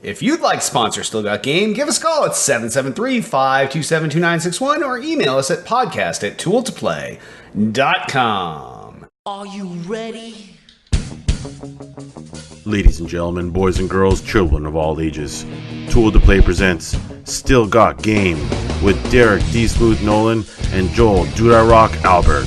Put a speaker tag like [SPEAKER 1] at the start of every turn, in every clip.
[SPEAKER 1] If you'd like to sponsor Still Got Game, give us a call at 773-527-2961 or email us at podcast@tooltoplay.com.
[SPEAKER 2] Are you ready?
[SPEAKER 3] Ladies and gentlemen, boys and girls, children of all ages, Tool to Play presents Still Got Game with Derek D. Smooth Nolan and Joel Duda Rock Albert.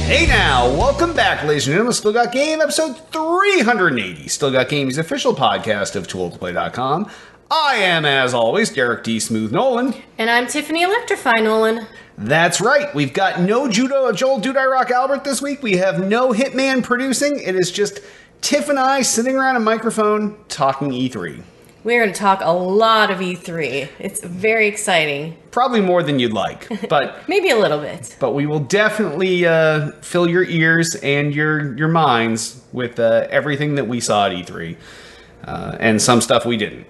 [SPEAKER 1] Hey now, welcome back, ladies and gentlemen. Still Got Game, episode 380. Still Got Game's official podcast of tooltoplay.com. I am, as always, Derek D. Smooth Nolan.
[SPEAKER 4] And I'm Tiffany Electrify Nolan.
[SPEAKER 1] That's right. We've got no Joel Duda Rock Albert this week. We have no Hitman producing. It is just Tiff and I sitting around a microphone talking E3.
[SPEAKER 4] We're going to talk a lot of E3. It's very exciting.
[SPEAKER 1] Probably more than you'd like, but
[SPEAKER 4] maybe a little bit.
[SPEAKER 1] But we will definitely fill your ears and your minds with everything that we saw at E3, and some stuff we didn't.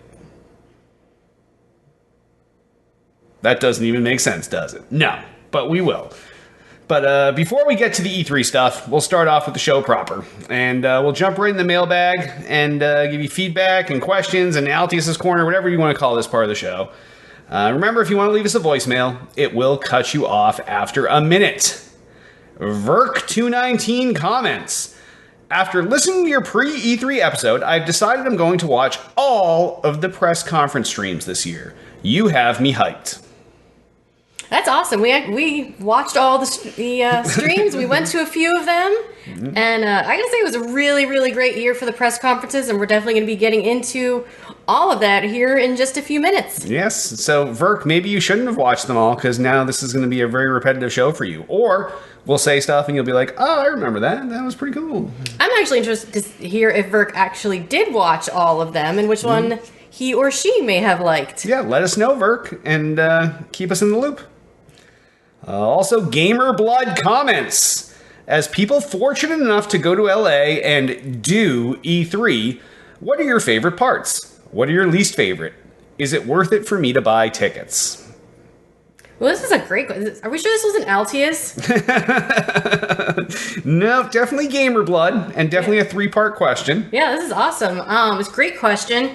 [SPEAKER 1] That doesn't even make sense, does it? No, but we will. But before we get to the E3 stuff, we'll start off with the show proper. And we'll jump right in the mailbag and give you feedback and questions and Altius's Corner, whatever you want to call this part of the show. Remember, if you want to leave us a voicemail, it will cut you off after a minute. Verk219 comments. After listening to your pre-E3 episode, I've decided I'm going to watch all of the press conference streams this year. You have me hyped.
[SPEAKER 4] That's awesome. We watched all the streams. We went to a few of them. Mm-hmm. And I gotta say, it was a really, really great year for the press conferences. And we're definitely going to be getting into all of that here in just a few minutes.
[SPEAKER 1] Yes. So, Verk, maybe you shouldn't have watched them all because now this is going to be a very repetitive show for you. Or we'll say stuff and you'll be like, oh, I remember that. That was pretty cool. I'm
[SPEAKER 4] actually interested to hear if Verk actually did watch all of them and which one he or she may have liked.
[SPEAKER 1] Yeah, let us know, Verk, and keep us in the loop. Also, Gamer Blood comments. As people fortunate enough to go to LA and do E3, what are your favorite parts? What are your least favorite? Is it worth it for me to buy tickets?
[SPEAKER 4] Well, this is a great question. Are we sure this wasn't Altius?
[SPEAKER 1] No, definitely Gamer Blood, and definitely a three-part question.
[SPEAKER 4] Yeah, this is awesome. It's a great question.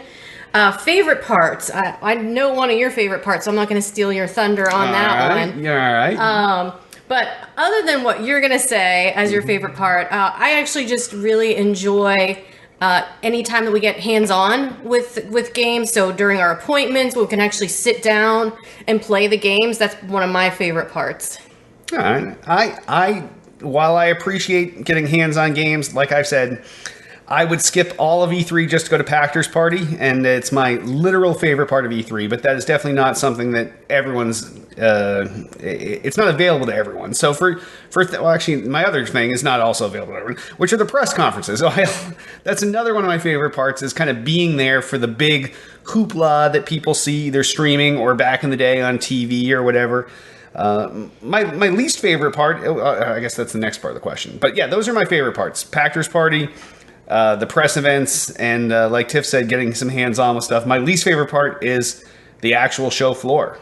[SPEAKER 4] Favorite parts. I know one of your favorite parts, so I'm not going to steal your thunder on that one.
[SPEAKER 1] Yeah, all right.
[SPEAKER 4] But other than what you're going to say as your favorite part, I actually just really enjoy any time that we get hands-on with games. So during our appointments, we can actually sit down and play the games. That's one of my favorite parts.
[SPEAKER 1] All right. While I appreciate getting hands-on games, like I've said, I would skip all of E3 just to go to Pachters Party, and it's my literal favorite part of E3, but that is definitely not something that everyone's, it's not available to everyone. So actually, my other thing is not also available to everyone, which are the press conferences. So that's another one of my favorite parts, is kind of being there for the big hoopla that people see either streaming or back in the day on TV or whatever. My least favorite part, I guess that's the next part of the question. But yeah, those are my favorite parts. Pachters Party, the press events, and like Tiff said, getting some hands-on with stuff. My least favorite part is the actual show floor.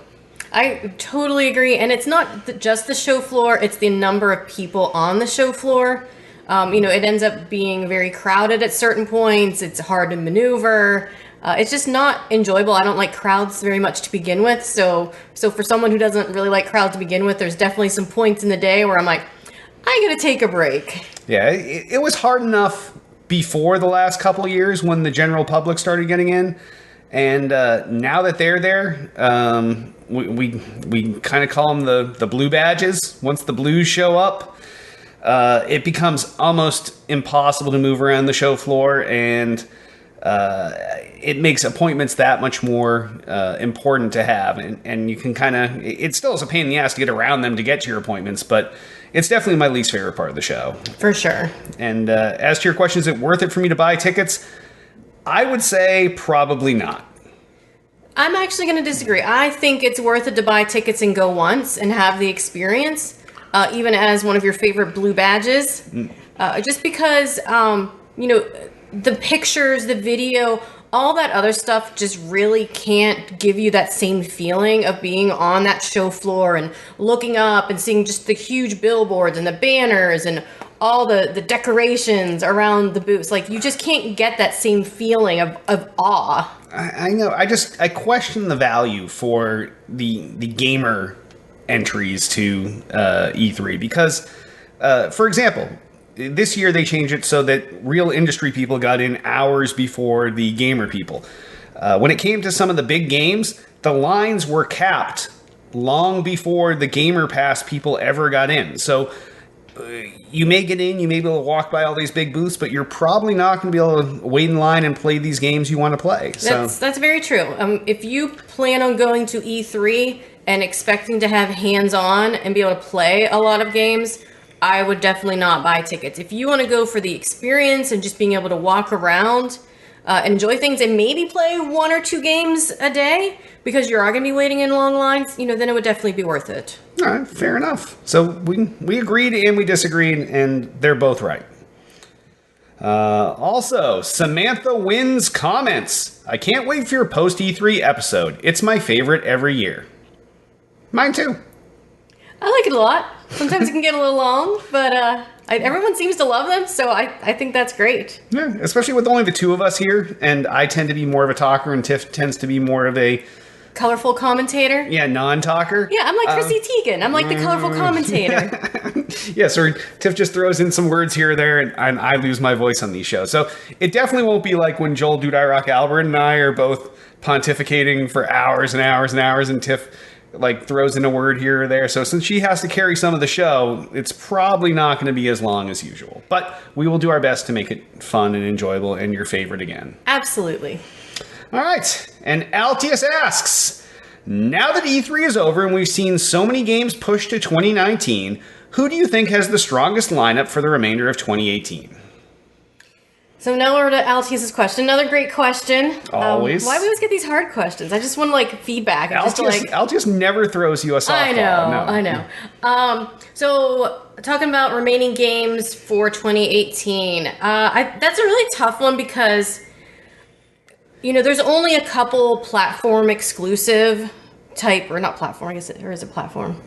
[SPEAKER 4] I totally agree. And it's not just the show floor, it's the number of people on the show floor. It ends up being very crowded at certain points. It's hard to maneuver. It's just not enjoyable. I don't like crowds very much to begin with. So for someone who doesn't really like crowds to begin with, there's definitely some points in the day where I'm like, I gotta take a break. Yeah,
[SPEAKER 1] it was hard enough before the last couple of years when the general public started getting in, and now that they're there, we kind of call them the blue badges. Once the blues show up, it becomes almost impossible to move around the show floor, and it makes appointments that much more important to have, and you can kind of, it still is a pain in the ass to get around them to get to your appointments, but it's definitely my least favorite part of the show.
[SPEAKER 4] For sure.
[SPEAKER 1] And as to your question, is it worth it for me to buy tickets? I would say probably not.
[SPEAKER 4] I'm actually going to disagree. I think it's worth it to buy tickets and go once and have the experience, even as one of your favorite blue badges. Just because, the pictures, the video, all that other stuff just really can't give you that same feeling of being on that show floor and looking up and seeing just the huge billboards and the banners and all the decorations around the booths. Like, you just can't get that same feeling of awe.
[SPEAKER 1] I know. I question the value for the gamer entries to E3 because, for example, this year they changed it so that real industry people got in hours before the gamer people. When it came to some of the big games, the lines were capped long before the gamer pass people ever got in. So you may get in, you may be able to walk by all these big booths, but you're probably not going to be able to wait in line and play these games you want to play.
[SPEAKER 4] That's very true. If you plan on going to E3 and expecting to have hands-on and be able to play a lot of games, I would definitely not buy tickets. If you want to go for the experience and just being able to walk around, enjoy things, and maybe play 1 or 2 games a day because you are going to be waiting in long lines, then it would definitely be worth it.
[SPEAKER 1] All right, fair enough. So we agreed and we disagreed, and they're both right. Also, Samantha Wynn's comments. I can't wait for your post E3 episode. It's my favorite every year. Mine too.
[SPEAKER 4] I like it a lot. Sometimes it can get a little long, but everyone seems to love them, so I think that's great.
[SPEAKER 1] Yeah, especially with only the two of us here, and I tend to be more of a talker, and Tiff tends to be more of a
[SPEAKER 4] colorful commentator.
[SPEAKER 1] Yeah, non-talker.
[SPEAKER 4] Yeah, I'm like Chrissy Teigen. I'm like the colorful commentator.
[SPEAKER 1] Yeah, so Tiff just throws in some words here or there, and I lose my voice on these shows. So it definitely won't be like when Joel Duday Albert and I are both pontificating for hours and hours and hours, and Tiff like throws in a word here or there. So since she has to carry some of the show, it's probably not going to be as long as usual. But we will do our best to make it fun and enjoyable and your favorite again.
[SPEAKER 4] Absolutely.
[SPEAKER 1] All right. And Altius asks, now that E3 is over and we've seen so many games pushed to 2019, who do you think has the strongest lineup for the remainder of 2018?
[SPEAKER 4] So now we're to Altius's question. Another great question.
[SPEAKER 1] Always.
[SPEAKER 4] Why do we always get these hard questions? I just want feedback.
[SPEAKER 1] Altius never throws you a softball.
[SPEAKER 4] I know. So talking about remaining games for 2018, that's a really tough one because there's only a couple platform exclusive type, or not platform. I guess or is it platform?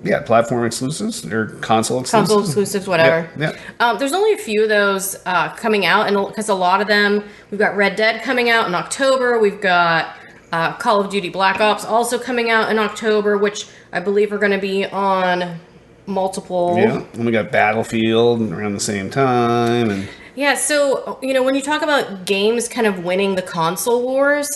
[SPEAKER 1] Yeah, platform exclusives or console exclusives.
[SPEAKER 4] Console exclusives, whatever.
[SPEAKER 1] Yeah.
[SPEAKER 4] There's only a few of those coming out, and because a lot of them, we've got Red Dead coming out in October. We've got Call of Duty Black Ops also coming out in October, which I believe are going to be on multiple.
[SPEAKER 1] Yeah, and we got Battlefield around the same time, and
[SPEAKER 4] yeah. So when you talk about games kind of winning the console wars,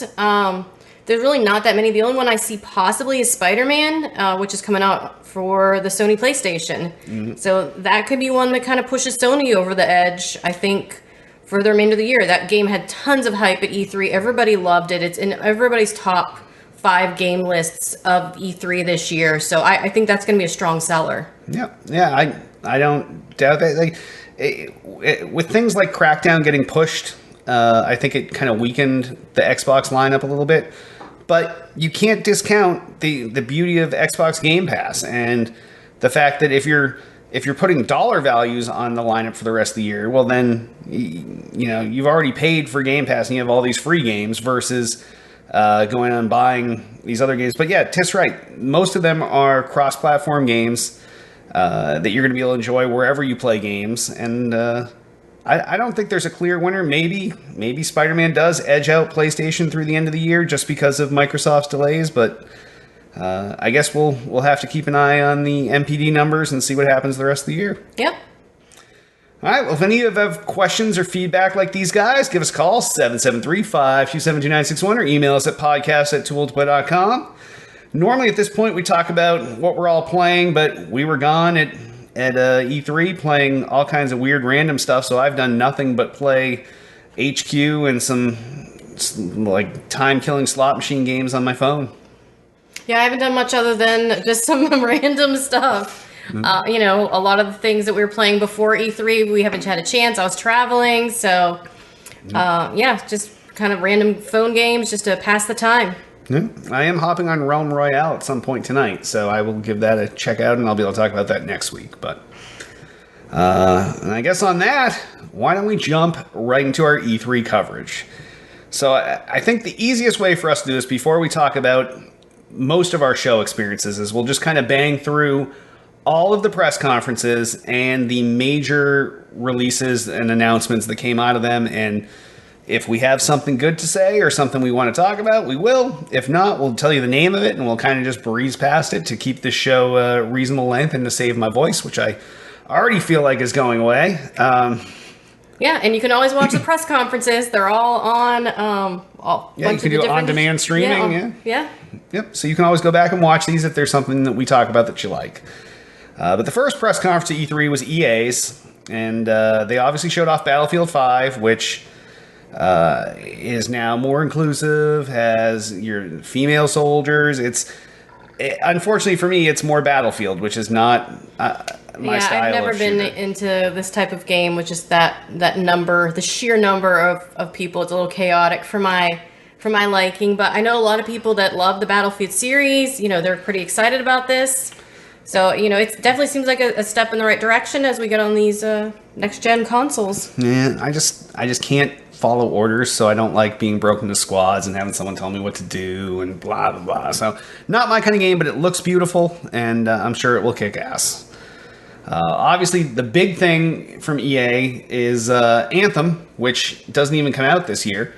[SPEAKER 4] there's really not that many. The only one I see possibly is Spider-Man, which is coming out for the Sony PlayStation. Mm-hmm. So that could be one that kind of pushes Sony over the edge, I think, for the remainder of the year. That game had tons of hype at E3. Everybody loved it. It's in everybody's top 5 game lists of E3 this year. So I think that's going to be a strong seller.
[SPEAKER 1] Yeah. I don't doubt that. With things like Crackdown getting pushed, I think it kind of weakened the Xbox lineup a little bit. But you can't discount the beauty of Xbox Game Pass and the fact that if you're putting dollar values on the lineup for the rest of the year, well then you've already paid for Game Pass and you have all these free games versus going on and buying these other games. But yeah, Tiff's right. Most of them are cross-platform games that you're going to be able to enjoy wherever you play games, and I don't think there's a clear winner. Maybe Spider-Man does edge out PlayStation through the end of the year just because of Microsoft's delays, but I guess we'll have to keep an eye on the MPD numbers and see what happens the rest of the year.
[SPEAKER 4] Yep.
[SPEAKER 1] All right, well, if any of you have questions or feedback like these guys, give us a call, 773-527-2961, or email us at podcast@tooledtoplay.com. Normally at this point we talk about what we're all playing, but we were gone at E3 playing all kinds of weird random stuff, so I've done nothing but play HQ and some like time-killing slot machine games on my phone.
[SPEAKER 4] Yeah, I haven't done much other than just some random stuff. Mm-hmm. A lot of the things that we were playing before E3, we haven't had a chance. I was traveling, so just kind of random phone games just to pass the time.
[SPEAKER 1] Yeah. I am hopping on Realm Royale at some point tonight, so I will give that a check out, and I'll be able to talk about that next week. But and I guess on that, why don't we jump right into our E3 coverage? So I think the easiest way for us to do this before we talk about most of our show experiences is we'll just kind of bang through all of the press conferences and the major releases and announcements that came out of them. And if we have something good to say or something we want to talk about, we will. If not, we'll tell you the name of it and we'll kind of just breeze past it to keep this show reasonable length and to save my voice, which I already feel like is going away.
[SPEAKER 4] Yeah, and you can always watch the press conferences. They're all on.
[SPEAKER 1] You can do on-demand streaming.
[SPEAKER 4] Yeah.
[SPEAKER 1] Yep. So you can always go back and watch these if there's something that we talk about that you like. But the first press conference at E3 was EA's, and they obviously showed off Battlefield 5, which is now more inclusive, has your female soldiers. Unfortunately for me, it's more Battlefield, which is not my style.
[SPEAKER 4] I've never
[SPEAKER 1] of
[SPEAKER 4] been
[SPEAKER 1] shooter.
[SPEAKER 4] into this type of game, which is that number, the sheer number of people. It's a little chaotic for my liking, but I know a lot of people that love the Battlefield series. They're pretty excited about this. So, it definitely seems like a step in the right direction as we get on these next-gen consoles.
[SPEAKER 1] Yeah, I just can't follow orders, so I don't like being broken to squads and having someone tell me what to do and blah, blah, blah. So, not my kind of game, but it looks beautiful, and I'm sure it will kick ass. Obviously, the big thing from EA is Anthem, which doesn't even come out this year.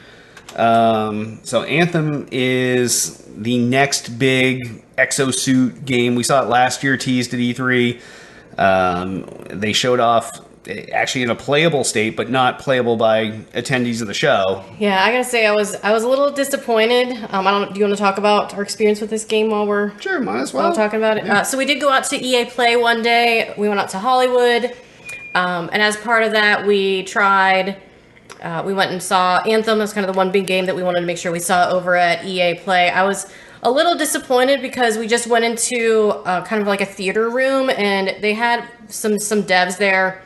[SPEAKER 1] So Anthem is the next big exosuit game. We saw it last year, teased at E3. They showed off actually in a playable state, but not playable by attendees of the show.
[SPEAKER 4] Yeah, I gotta say I was a little disappointed. Do you want to talk about our experience with this game while we're
[SPEAKER 1] Might as well.
[SPEAKER 4] while talking about it?
[SPEAKER 1] Yeah.
[SPEAKER 4] So we did go out to EA Play one day. We went out to Hollywood, and as part of that, we tried. We went and saw Anthem. That's kind of the one big game that we wanted to make sure we saw over at EA Play. I was a little disappointed because we just went into kind of like a theater room, and they had some devs there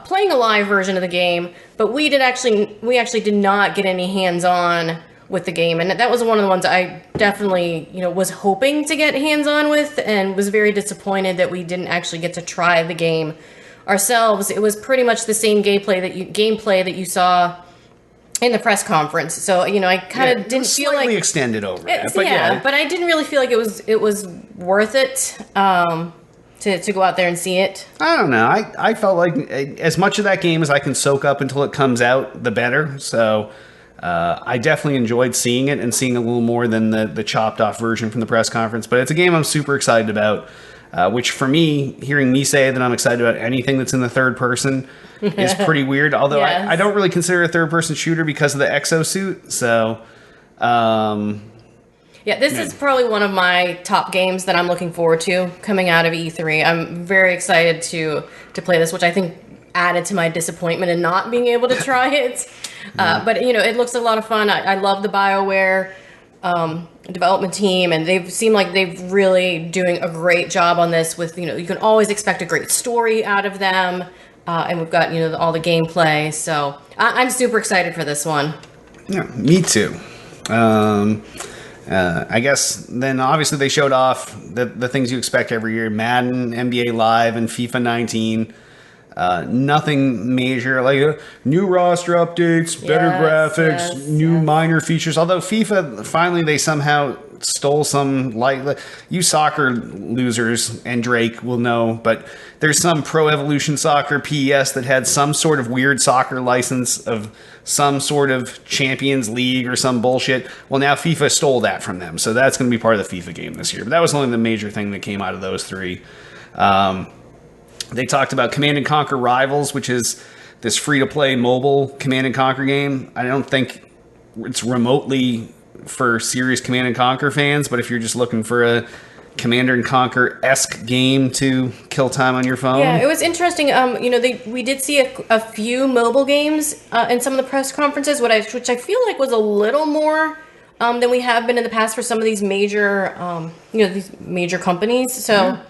[SPEAKER 4] playing a live version of the game, but we actually did not get any hands-on with the game, and that was one of the ones I definitely was hoping to get hands-on with, and was very disappointed that we didn't actually get to try the game ourselves. It was pretty much the same gameplay that you saw in the press conference. So I kind of didn't feel like
[SPEAKER 1] extended over that,
[SPEAKER 4] but I didn't really feel like it was worth it to go out there and see it.
[SPEAKER 1] I don't know. I felt like as much of that game as I can soak up until it comes out, the better. So I definitely enjoyed seeing it and seeing a little more than the chopped off version from the press conference. But it's a game I'm super excited about. Which for me, hearing me say that I'm excited about anything that's in the third person is pretty weird. Although
[SPEAKER 4] Yes.
[SPEAKER 1] I don't really consider it a third person shooter because of the exosuit. So,
[SPEAKER 4] Yeah, this is probably one of my top games that I'm looking forward to coming out of E3. I'm very excited to play this, which I think added to my disappointment in not being able to try it. But it looks a lot of fun. I love the BioWare development team, and they've seemed like they've really doing a great job on this. With you can always expect a great story out of them, and we've got all the gameplay. So I'm super excited for this one.
[SPEAKER 1] yeah, me too. I guess then obviously they showed off the things you expect every year: Madden, NBA Live, and FIFA 19. Nothing major, like new roster updates, better graphics, new minor features. Although FIFA, finally, they somehow stole some light. You soccer losers and Drake will know, but there's some Pro Evolution Soccer PES that had some sort of weird soccer license of some sort of Champions League or some bullshit. Well, now FIFA stole that from them, so that's going to be part of the FIFA game this year. But that was only the major thing that came out of those three. They talked about Command & Conquer Rivals, which is this free-to-play mobile Command & Conquer game. I don't think it's remotely for serious Command & Conquer fans, but if you're just looking for a Command & Conquer-esque game to kill time on your phone.
[SPEAKER 4] Yeah, it was interesting. We did see a few mobile games in some of the press conferences, which I feel like was a little more than we have been in the past for some of these major, these major companies. So. Yeah.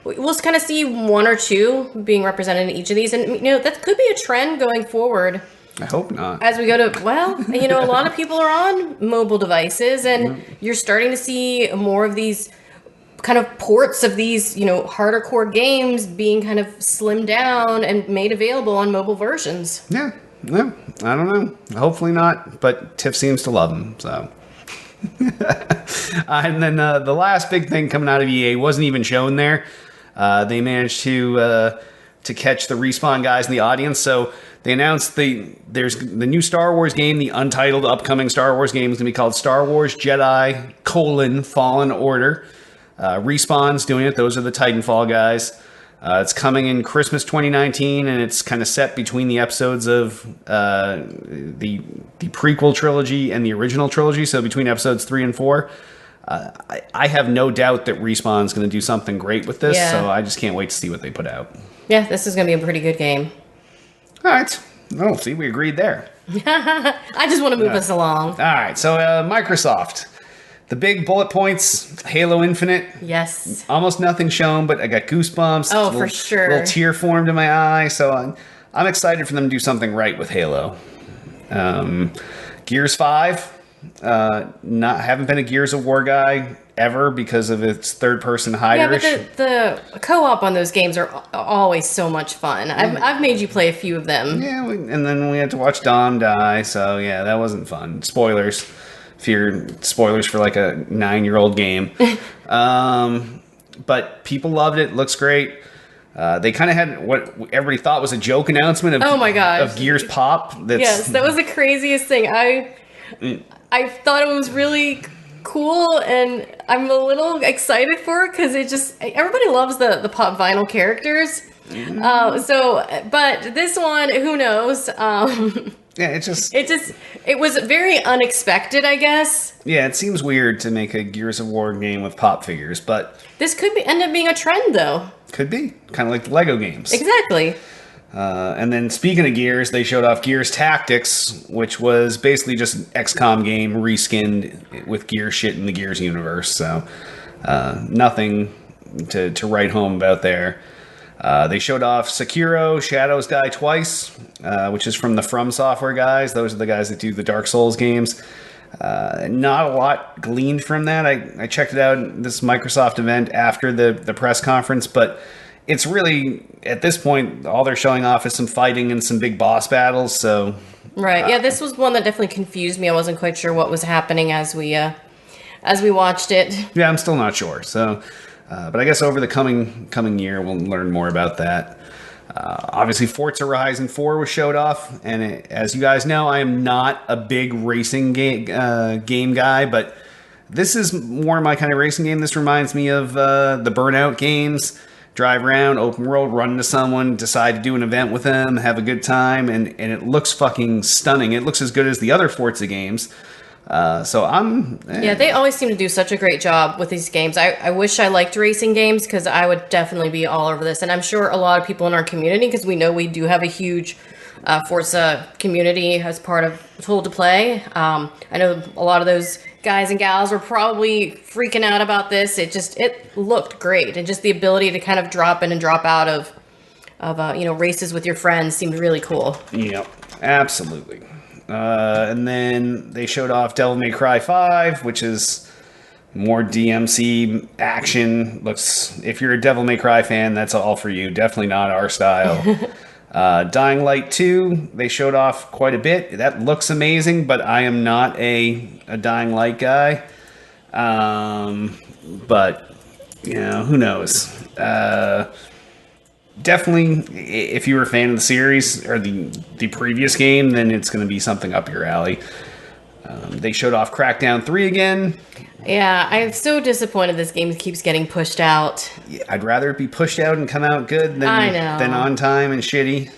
[SPEAKER 4] We'll kind of see one or two being represented in each of these. And, that could be a trend going forward.
[SPEAKER 1] I hope not.
[SPEAKER 4] As we go to, a lot of people are on mobile devices, and you're starting to see more of these kind of ports of these, harder core games being kind of slimmed down and made available on mobile versions.
[SPEAKER 1] Yeah. I don't know. Hopefully not, but Tiff seems to love them, so. And then the last big thing coming out of EA wasn't even shown there. They managed to catch the Respawn guys in the audience. So they announced there's the new Star Wars game, the untitled upcoming Star Wars game is going to be called Star Wars Jedi: Fallen Order. Respawn's doing it. Those are the Titanfall guys. It's coming in Christmas 2019, and it's kind of set between the episodes of the prequel trilogy and the original trilogy, so between episodes 3 and 4. I have no doubt that Respawn's going to do something great with this, so I just can't wait to see what they put out.
[SPEAKER 4] Yeah, this is going to be a pretty good game.
[SPEAKER 1] All right. Oh, see, we agreed there.
[SPEAKER 4] I just want to move us along.
[SPEAKER 1] All right, so Microsoft. The big bullet points, Halo Infinite.
[SPEAKER 4] Yes.
[SPEAKER 1] Almost nothing shown, but I got goosebumps.
[SPEAKER 4] Oh, for sure.
[SPEAKER 1] Little tear formed in my eye, so I'm excited for them to do something right with Halo. Gears 5. Haven't been a Gears of War guy ever because of its third-person hiderish.
[SPEAKER 4] Yeah, but the co-op on those games are always so much fun. I've made you play a few of them.
[SPEAKER 1] Yeah, and then we had to watch Dom die, so yeah, that wasn't fun. Spoilers. Spoilers for like a 9-year-old game. But people loved it. Looks great. They kind of had what everybody thought was a joke announcement of,
[SPEAKER 4] oh my gosh,
[SPEAKER 1] of Gears Pop.
[SPEAKER 4] Yes, that was the craziest thing. I thought it was really cool, and I'm a little excited for it because everybody loves the Pop Vinyl characters. But this one, who knows?
[SPEAKER 1] Yeah,
[SPEAKER 4] it was very unexpected, I guess.
[SPEAKER 1] Yeah, it seems weird to make a Gears of War game with Pop figures, but
[SPEAKER 4] this could end up being a trend, though.
[SPEAKER 1] Could be kind of like the Lego games.
[SPEAKER 4] Exactly.
[SPEAKER 1] And then speaking of Gears, they showed off Gears Tactics, which was basically just an XCOM game reskinned with Gears shit in the Gears universe. So nothing to write home about there. They showed off Sekiro: Shadows Die Twice, which is from the From Software guys. Those are the guys that do the Dark Souls games. Not a lot gleaned from that. I checked it out at this Microsoft event after the press conference, but it's really, at this point, all they're showing off is some fighting and some big boss battles. So
[SPEAKER 4] right, yeah, this was one that definitely confused me. I wasn't quite sure what was happening as we watched it.
[SPEAKER 1] Yeah, I'm still not sure. So, but I guess over the coming year, we'll learn more about that. Obviously, Forza Horizon 4 was showed off, and as you guys know, I am not a big racing game guy, but this is more my kind of racing game. This reminds me of the Burnout games. Drive around, open world, run into someone, decide to do an event with them, have a good time, and it looks fucking stunning. It looks as good as the other Forza games. So I'm...
[SPEAKER 4] Yeah, they always seem to do such a great job with these games. I wish I liked racing games because I would definitely be all over this. And I'm sure a lot of people in our community, because we know we do have a huge Forza community as part of Tool to Play. I know a lot of those guys and gals were probably freaking out about this. It looked great. And just the ability to kind of drop in and drop out of races with your friends seemed really cool.
[SPEAKER 1] Yep, absolutely. And then they showed off Devil May Cry 5, which is more DMC action. If you're a Devil May Cry fan, that's all for you. Definitely not our style. Dying Light 2, they showed off quite a bit. That looks amazing, but I am not a Dying Light guy. But, who knows? Definitely, if you were a fan of the series or the previous game, then it's going to be something up your alley. They showed off Crackdown 3 again.
[SPEAKER 4] Yeah, I'm so disappointed this game keeps getting pushed out.
[SPEAKER 1] Yeah, I'd rather it be pushed out and come out good than on time and shitty.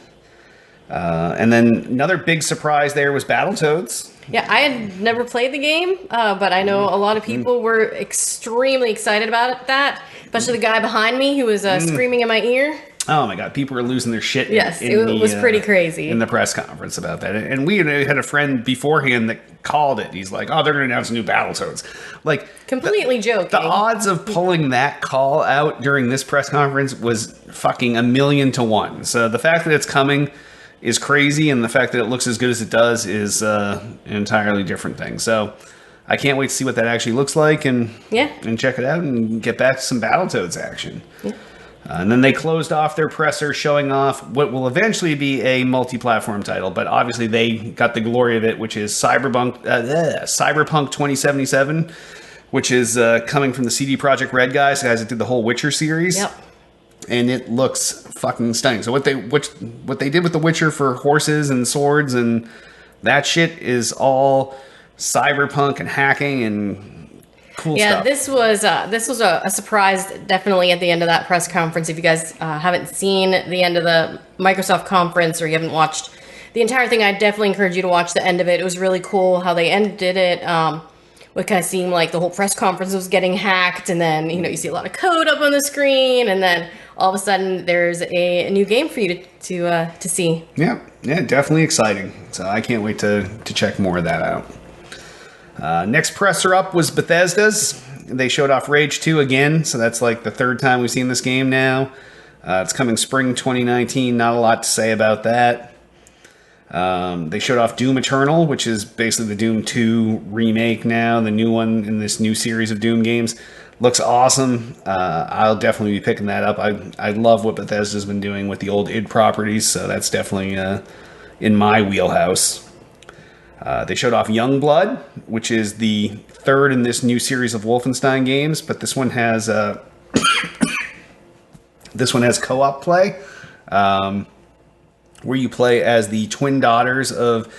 [SPEAKER 1] And then another big surprise there was Battletoads.
[SPEAKER 4] Yeah, I had never played the game, but I know a lot of people were extremely excited about that, especially the guy behind me who was screaming in my ear.
[SPEAKER 1] Oh my god, people were losing their shit.
[SPEAKER 4] Yes, it was pretty crazy.
[SPEAKER 1] In the press conference about that. And we had a friend beforehand that called it. He's like, oh, they're going to announce new Battletoads. Like,
[SPEAKER 4] completely joking.
[SPEAKER 1] The odds of pulling that call out during this press conference was fucking 1,000,000 to 1. So the fact that it's coming is crazy, and the fact that it looks as good as it does is an entirely different thing. So I can't wait to see what that actually looks like and check it out and get back to some Battletoads action. Yeah. And then they closed off their presser showing off what will eventually be a multi-platform title, but obviously they got the glory of it, which is Cyberpunk 2077, which is coming from the CD Projekt Red guys that did the whole Witcher series.
[SPEAKER 4] Yep.
[SPEAKER 1] and it looks fucking stunning. So what they did with The Witcher for horses and swords and that shit is all cyberpunk and hacking and cool stuff.
[SPEAKER 4] This was a surprise, definitely at the end of that press conference. If you guys haven't seen the end of the Microsoft conference or you haven't watched the entire thing, I definitely encourage you to watch the end of it. It was really cool how they ended it. It kind of seemed like the whole press conference was getting hacked, and then you see a lot of code up on the screen, and then all of a sudden there's a new game for you to see.
[SPEAKER 1] Yeah, definitely exciting. So I can't wait to check more of that out. Next presser up was Bethesda's. They showed off Rage 2 again, so that's like the third time we've seen this game now. It's coming spring 2019. Not a lot to say about that. They showed off Doom Eternal, which is basically the Doom 2 remake now, the new one in this new series of Doom games. Looks awesome. I'll definitely be picking that up. I love what Bethesda's been doing with the old id properties, so that's definitely in my wheelhouse. They showed off Youngblood, which is the third in this new series of Wolfenstein games, but this one has co-op play. Where you play as the twin daughters of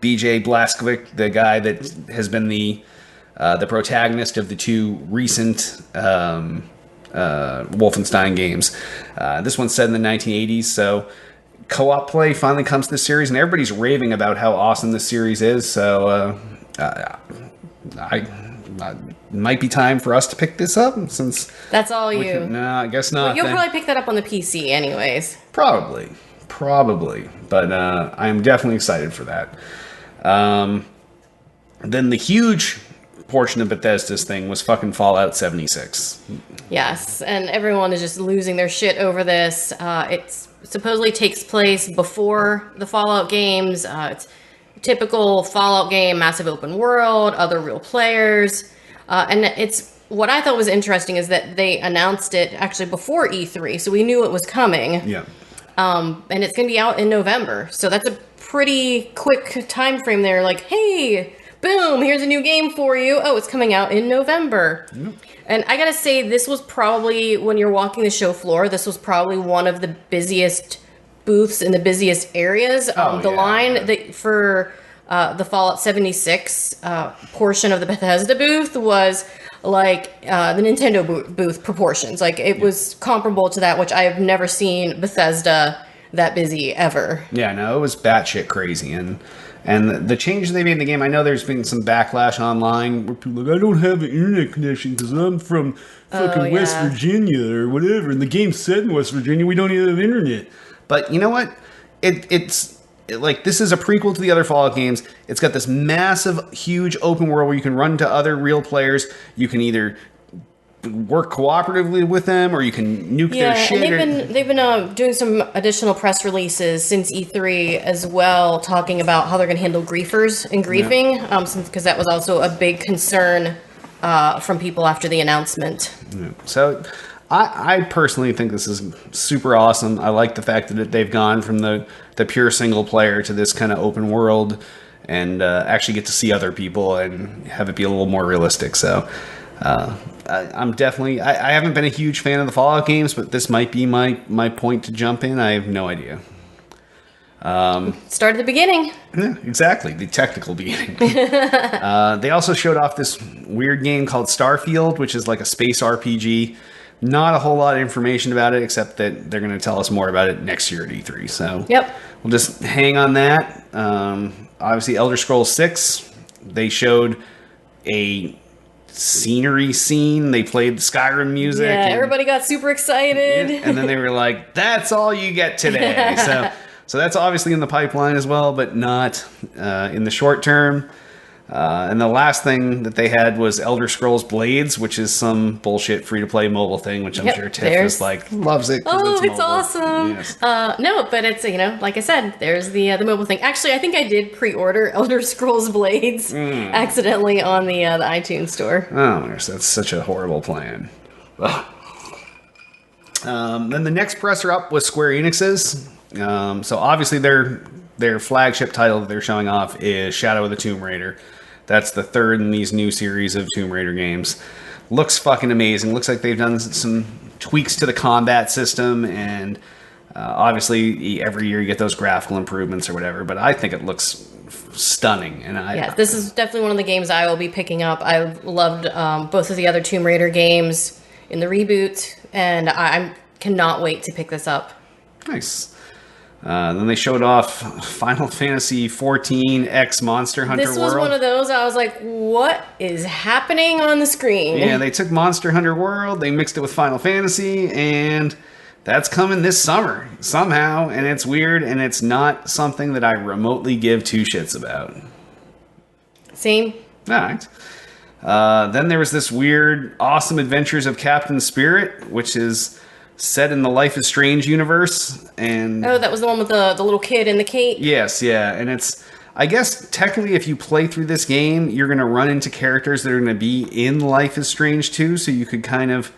[SPEAKER 1] BJ Blazkowicz, the guy that has been the protagonist of the two recent Wolfenstein games. This one's set in the 1980s, so co-op play finally comes to the series, and everybody's raving about how awesome this series is. So it might be time for us to pick this up, since
[SPEAKER 4] that's all you.
[SPEAKER 1] No, I guess not.
[SPEAKER 4] Well, you'll probably pick that up on the PC, anyways.
[SPEAKER 1] Probably, but I'm definitely excited for that. Then the huge portion of Bethesda's thing was fucking Fallout 76.
[SPEAKER 4] Yes, and everyone is just losing their shit over this. It supposedly takes place before the Fallout games. It's a typical Fallout game, massive open world, other real players, and it's what I thought was interesting is that they announced it actually before E3, so we knew it was coming.
[SPEAKER 1] Yeah.
[SPEAKER 4] And it's going to be out in November. So that's a pretty quick time frame there. Like, hey, boom, here's a new game for you. Oh, it's coming out in November. Yep. And I got to say, this was probably, when you're walking the show floor, this was probably one of the busiest booths in the busiest areas. Line for the Fallout 76 portion of the Bethesda booth was like the Nintendo booth proportions. Like it was comparable to that, which I have never seen Bethesda that busy ever.
[SPEAKER 1] Yeah, no, it was batshit crazy. And the changes they made in the game, I know there's been some backlash online where people are like, I don't have an internet connection because I'm from fucking West Virginia or whatever. And the game's set in West Virginia. We don't even have internet. But you know what? It's like, this is a prequel to the other Fallout games. It's got this massive, huge open world where you can run to other real players. You can either work cooperatively with them, or you can nuke their shit.
[SPEAKER 4] And they've been doing some additional press releases since E3 as well, talking about how they're going to handle griefers and griefing, because that was also a big concern from people after the announcement.
[SPEAKER 1] Yeah. So I personally think this is super awesome. I like the fact that they've gone from the pure single player to this kind of open world, and actually get to see other people and have it be a little more realistic. So I'm definitely, I haven't been a huge fan of the Fallout games, but this might be my point to jump in. I have no idea.
[SPEAKER 4] Start at the beginning.
[SPEAKER 1] Yeah, exactly. The technical beginning. They also showed off this weird game called Starfield, which is like a space RPG. Not a whole lot of information about it, except that they're going to tell us more about it next year at E3. So we'll just hang on that. Obviously, Elder Scrolls 6, they showed a scenery scene. They played the Skyrim music.
[SPEAKER 4] Yeah, everybody got super excited.
[SPEAKER 1] And then they were like, that's all you get today. So that's obviously in the pipeline as well, but not in the short term. And the last thing that they had was Elder Scrolls Blades, which is some bullshit free-to-play mobile thing, which I'm sure Tiff is like, loves it.
[SPEAKER 4] Oh, it's awesome. Yes. No, but it's, like I said, there's the mobile thing. Actually, I think I did pre-order Elder Scrolls Blades accidentally on the iTunes store.
[SPEAKER 1] Oh my gosh, that's such a horrible plan. Then the next presser up was Square Enix's. So obviously their flagship title that they're showing off is Shadow of the Tomb Raider. That's the third in these new series of Tomb Raider games. Looks fucking amazing. Looks like they've done some tweaks to the combat system, and obviously every year you get those graphical improvements or whatever. But I think it looks stunning, and
[SPEAKER 4] Yeah, this is definitely one of the games I will be picking up. I loved both of the other Tomb Raider games in the reboot, and I cannot wait to pick this up.
[SPEAKER 1] Nice. Then they showed off Final Fantasy 14 X Monster Hunter World.
[SPEAKER 4] This was one of those I was like, what is happening on the screen?
[SPEAKER 1] Yeah, they took Monster Hunter World, they mixed it with Final Fantasy, and that's coming this summer somehow, and it's weird, and it's not something that I remotely give two shits about.
[SPEAKER 4] Same.
[SPEAKER 1] All right. Then there was this weird Awesome Adventures of Captain Spirit, which is set in the Life is Strange universe, and
[SPEAKER 4] Oh, that was the one with the little kid in the cape?
[SPEAKER 1] yes, yeah, and it's, I guess technically if you play through this game, you're going to run into characters that are going to be in Life is Strange too, so you could kind of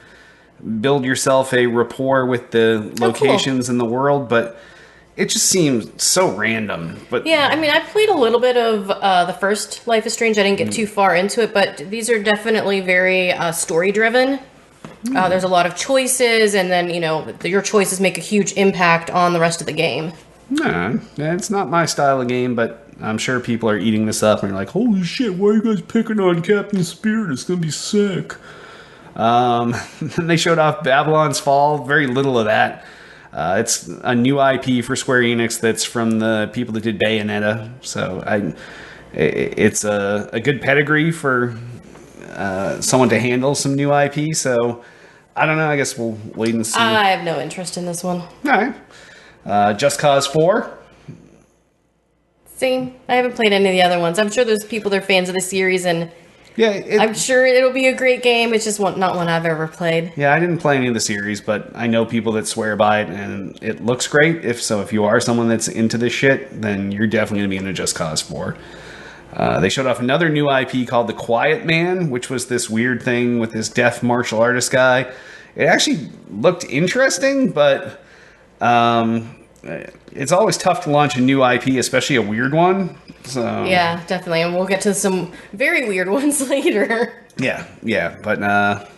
[SPEAKER 1] build yourself a rapport with the locations in the world, but it just seems so random. But
[SPEAKER 4] Yeah, I mean, I played a little bit of the first Life is Strange. I didn't get too far into it, but these are definitely very story-driven. There's a lot of choices, and then, you know, your choices make a huge impact on the rest of the game.
[SPEAKER 1] nah, it's not my style of game, but I'm sure people are eating this up and are like, holy shit, why are you guys picking on Captain Spirit? It's going to be sick. Then they showed off Babylon's Fall. Very little of that. It's a new IP for Square Enix that's from the people that did Bayonetta. So it's a good pedigree for someone to handle some new IP. So I don't know. I guess we'll wait and see.
[SPEAKER 4] I have no interest in this one.
[SPEAKER 1] All right. Just Cause 4.
[SPEAKER 4] Same. I haven't played any of the other ones. I'm sure there's people that are fans of the series, and
[SPEAKER 1] Yeah,
[SPEAKER 4] I'm sure it'll be a great game. It's just not one I've ever played.
[SPEAKER 1] yeah, I didn't play any of the series, but I know people that swear by it, and it looks great. If you are someone that's into this shit, then you're definitely going to be into Just Cause 4. They showed off another new IP called The Quiet Man, which was this weird thing with this deaf martial artist guy. It actually looked interesting, but it's always tough to launch a new IP, especially a weird one. So
[SPEAKER 4] Yeah, definitely. And we'll get to some very weird ones later.
[SPEAKER 1] Yeah, but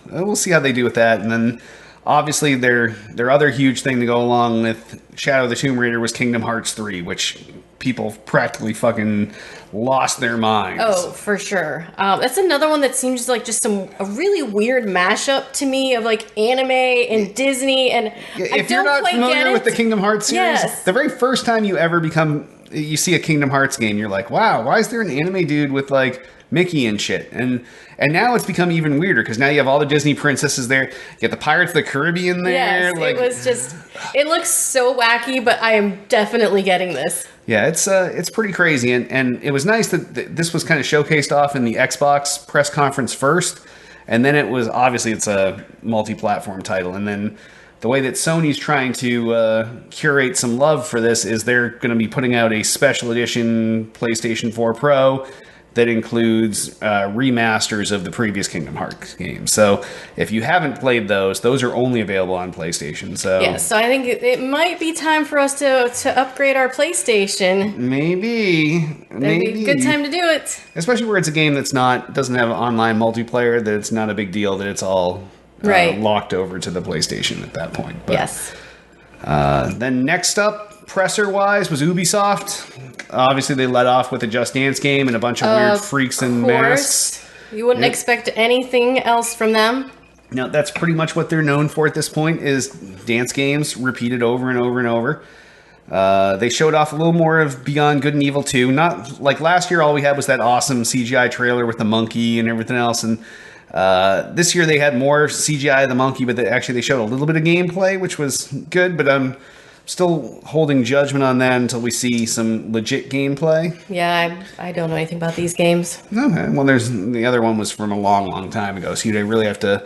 [SPEAKER 1] we'll see how they do with that. And then, obviously, their other huge thing to go along with Shadow of the Tomb Raider was Kingdom Hearts 3, which people practically fucking lost their minds.
[SPEAKER 4] Oh, for sure. That's another one that seems like just a really weird mashup to me of like anime and Disney, and I
[SPEAKER 1] If
[SPEAKER 4] don't
[SPEAKER 1] you're not
[SPEAKER 4] quite
[SPEAKER 1] familiar
[SPEAKER 4] get
[SPEAKER 1] with the
[SPEAKER 4] it.
[SPEAKER 1] Kingdom Hearts series,
[SPEAKER 4] Yes.
[SPEAKER 1] the very first time you see a Kingdom Hearts game, you're like, wow, why is there an anime dude with like Mickey and shit? And now it's become even weirder because now you have all the Disney princesses there. You have the Pirates of the Caribbean there.
[SPEAKER 4] Yes, it looks so wacky, but I am definitely getting this.
[SPEAKER 1] Yeah, it's pretty crazy, and it was nice that this was kind of showcased off in the Xbox press conference first, and then it's a multi-platform title, and then the way that Sony's trying to curate some love for this is they're going to be putting out a special edition PlayStation 4 Pro that includes remasters of the previous Kingdom Hearts games. So if you haven't played those are only available on PlayStation. So
[SPEAKER 4] Yeah, so I think it might be time for us to upgrade our PlayStation.
[SPEAKER 1] maybe
[SPEAKER 4] That'd be a good time to do it.
[SPEAKER 1] especially where it's a game doesn't have online multiplayer, that it's not a big deal, that it's all
[SPEAKER 4] Right.
[SPEAKER 1] locked over to the PlayStation at that point. But,
[SPEAKER 4] Yes.
[SPEAKER 1] Then next up, presser-wise, was Ubisoft. Obviously, they led off with a Just Dance game and a bunch of weird freaks in masks.
[SPEAKER 4] You wouldn't
[SPEAKER 1] Yep.
[SPEAKER 4] expect anything else from them.
[SPEAKER 1] Now, that's pretty much what they're known for at this point, is dance games repeated over and over and over. They showed off a little more of Beyond Good and Evil 2. Not like last year, all we had was that awesome CGI trailer with the monkey and everything else. And this year they had more CGI of the monkey, but they showed a little bit of gameplay, which was good. But I'm still holding judgment on that until we see some legit gameplay.
[SPEAKER 4] Yeah, I don't know anything about these games.
[SPEAKER 1] Okay, well, the other one was from a long, long time ago, so you really have to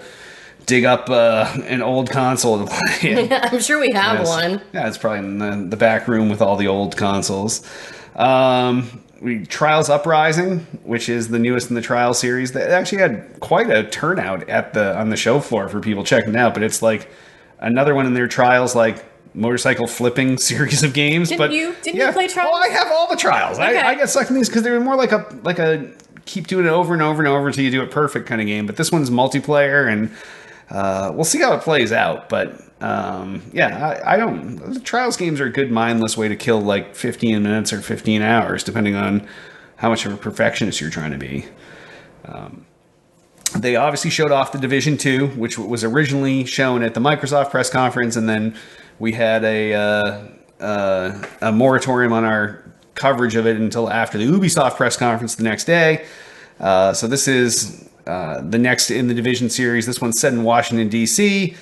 [SPEAKER 1] dig up an old console to play it.
[SPEAKER 4] I'm sure we have
[SPEAKER 1] Yes.
[SPEAKER 4] one.
[SPEAKER 1] Yeah, it's probably in the back room with all the old consoles. Trials Uprising, which is the newest in the Trial series, that actually had quite a turnout on the show floor for people checking it out. But it's like another one in their Trials, like motorcycle flipping series of games.
[SPEAKER 4] Didn't you play Trials?
[SPEAKER 1] Oh, I have all the Trials.
[SPEAKER 4] Okay.
[SPEAKER 1] I get sucked in these because they were more like a keep doing it over and over and over until you do it perfect kind of game. But this one's multiplayer, and we'll see how it plays out. But yeah, I don't. The Trials games are a good mindless way to kill like 15 minutes or 15 hours, depending on how much of a perfectionist you're trying to be. They obviously showed off the Division 2, which was originally shown at the Microsoft press conference, and then we had a moratorium on our coverage of it until after the Ubisoft press conference the next day. So this is the next in the Division series. This one's set in Washington, D.C.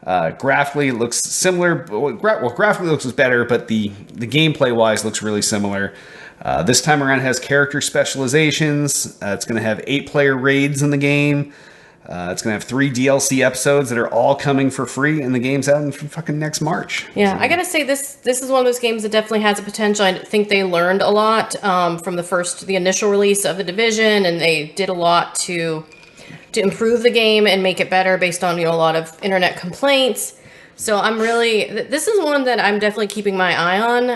[SPEAKER 1] Graphically, it looks similar. Well, graphically looks better, but the gameplay-wise looks really similar. This time around, it has character specializations. It's going to have 8-player raids in the game. It's going to have 3 DLC episodes that are all coming for free, and the game's out in fucking next March.
[SPEAKER 4] Yeah, I gotta say this is one of those games that definitely has a potential. I think they learned a lot from the initial release of the Division, and they did a lot to improve the game and make it better based on a lot of internet complaints. So this is one that I'm definitely keeping my eye on,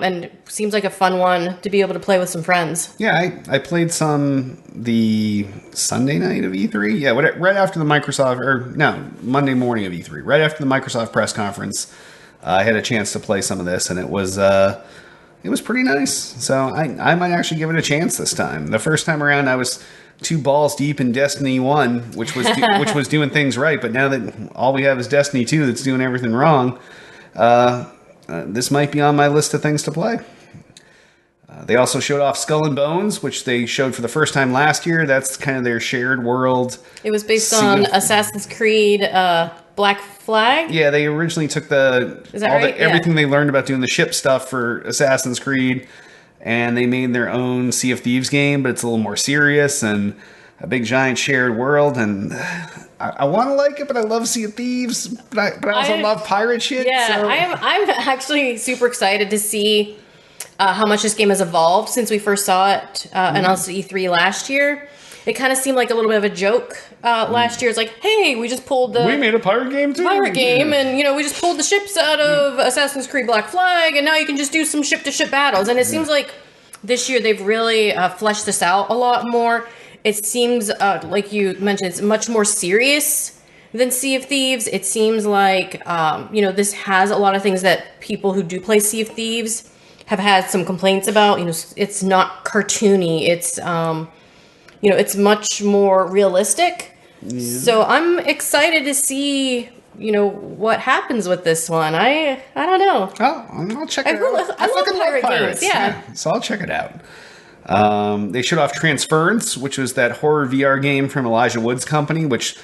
[SPEAKER 4] and seems like a fun one to be able to play with some friends.
[SPEAKER 1] Yeah, I played some the Sunday night of E3. Yeah, right after the Monday morning of E3. Right after the Microsoft press conference, I had a chance to play some of this, and it was pretty nice. So I might actually give it a chance this time. The first time around, I was too balls deep in Destiny 1, which was doing things right, but now that all we have is Destiny 2 that's doing everything wrong, this might be on my list of things to play. They also showed off Skull and Bones, which they showed for the first time last year. That's kind of their shared world.
[SPEAKER 4] It was based on Assassin's Creed Black Flag?
[SPEAKER 1] Yeah, they originally took everything they learned about doing the ship stuff for Assassin's Creed, and they made their own Sea of Thieves game, but it's a little more serious and a big giant shared world. And I want to like it, but I love Sea of Thieves, but I also love pirate shit.
[SPEAKER 4] Yeah,
[SPEAKER 1] so.
[SPEAKER 4] I'm actually super excited to see how much this game has evolved since we first saw it announced at E3 last year. It kind of seemed like a little bit of a joke last year. It's like, hey, we just pulled
[SPEAKER 1] we made a pirate game too.
[SPEAKER 4] And we just pulled the ships out of Assassin's Creed Black Flag, and now you can just do some ship-to-ship battles. And it seems like this year they've really fleshed this out a lot more. It seems, like you mentioned, it's much more serious than Sea of Thieves. It seems like, this has a lot of things that people who do play Sea of Thieves have had some complaints about. It's not cartoony. It's, it's much more realistic. Yeah. So I'm excited to see, what happens with this one. I don't know.
[SPEAKER 1] Oh, I'll check it out.
[SPEAKER 4] I love pirate games. Yeah.
[SPEAKER 1] So I'll check it out. They showed off Transference, which was that horror VR game from Elijah Wood's company, which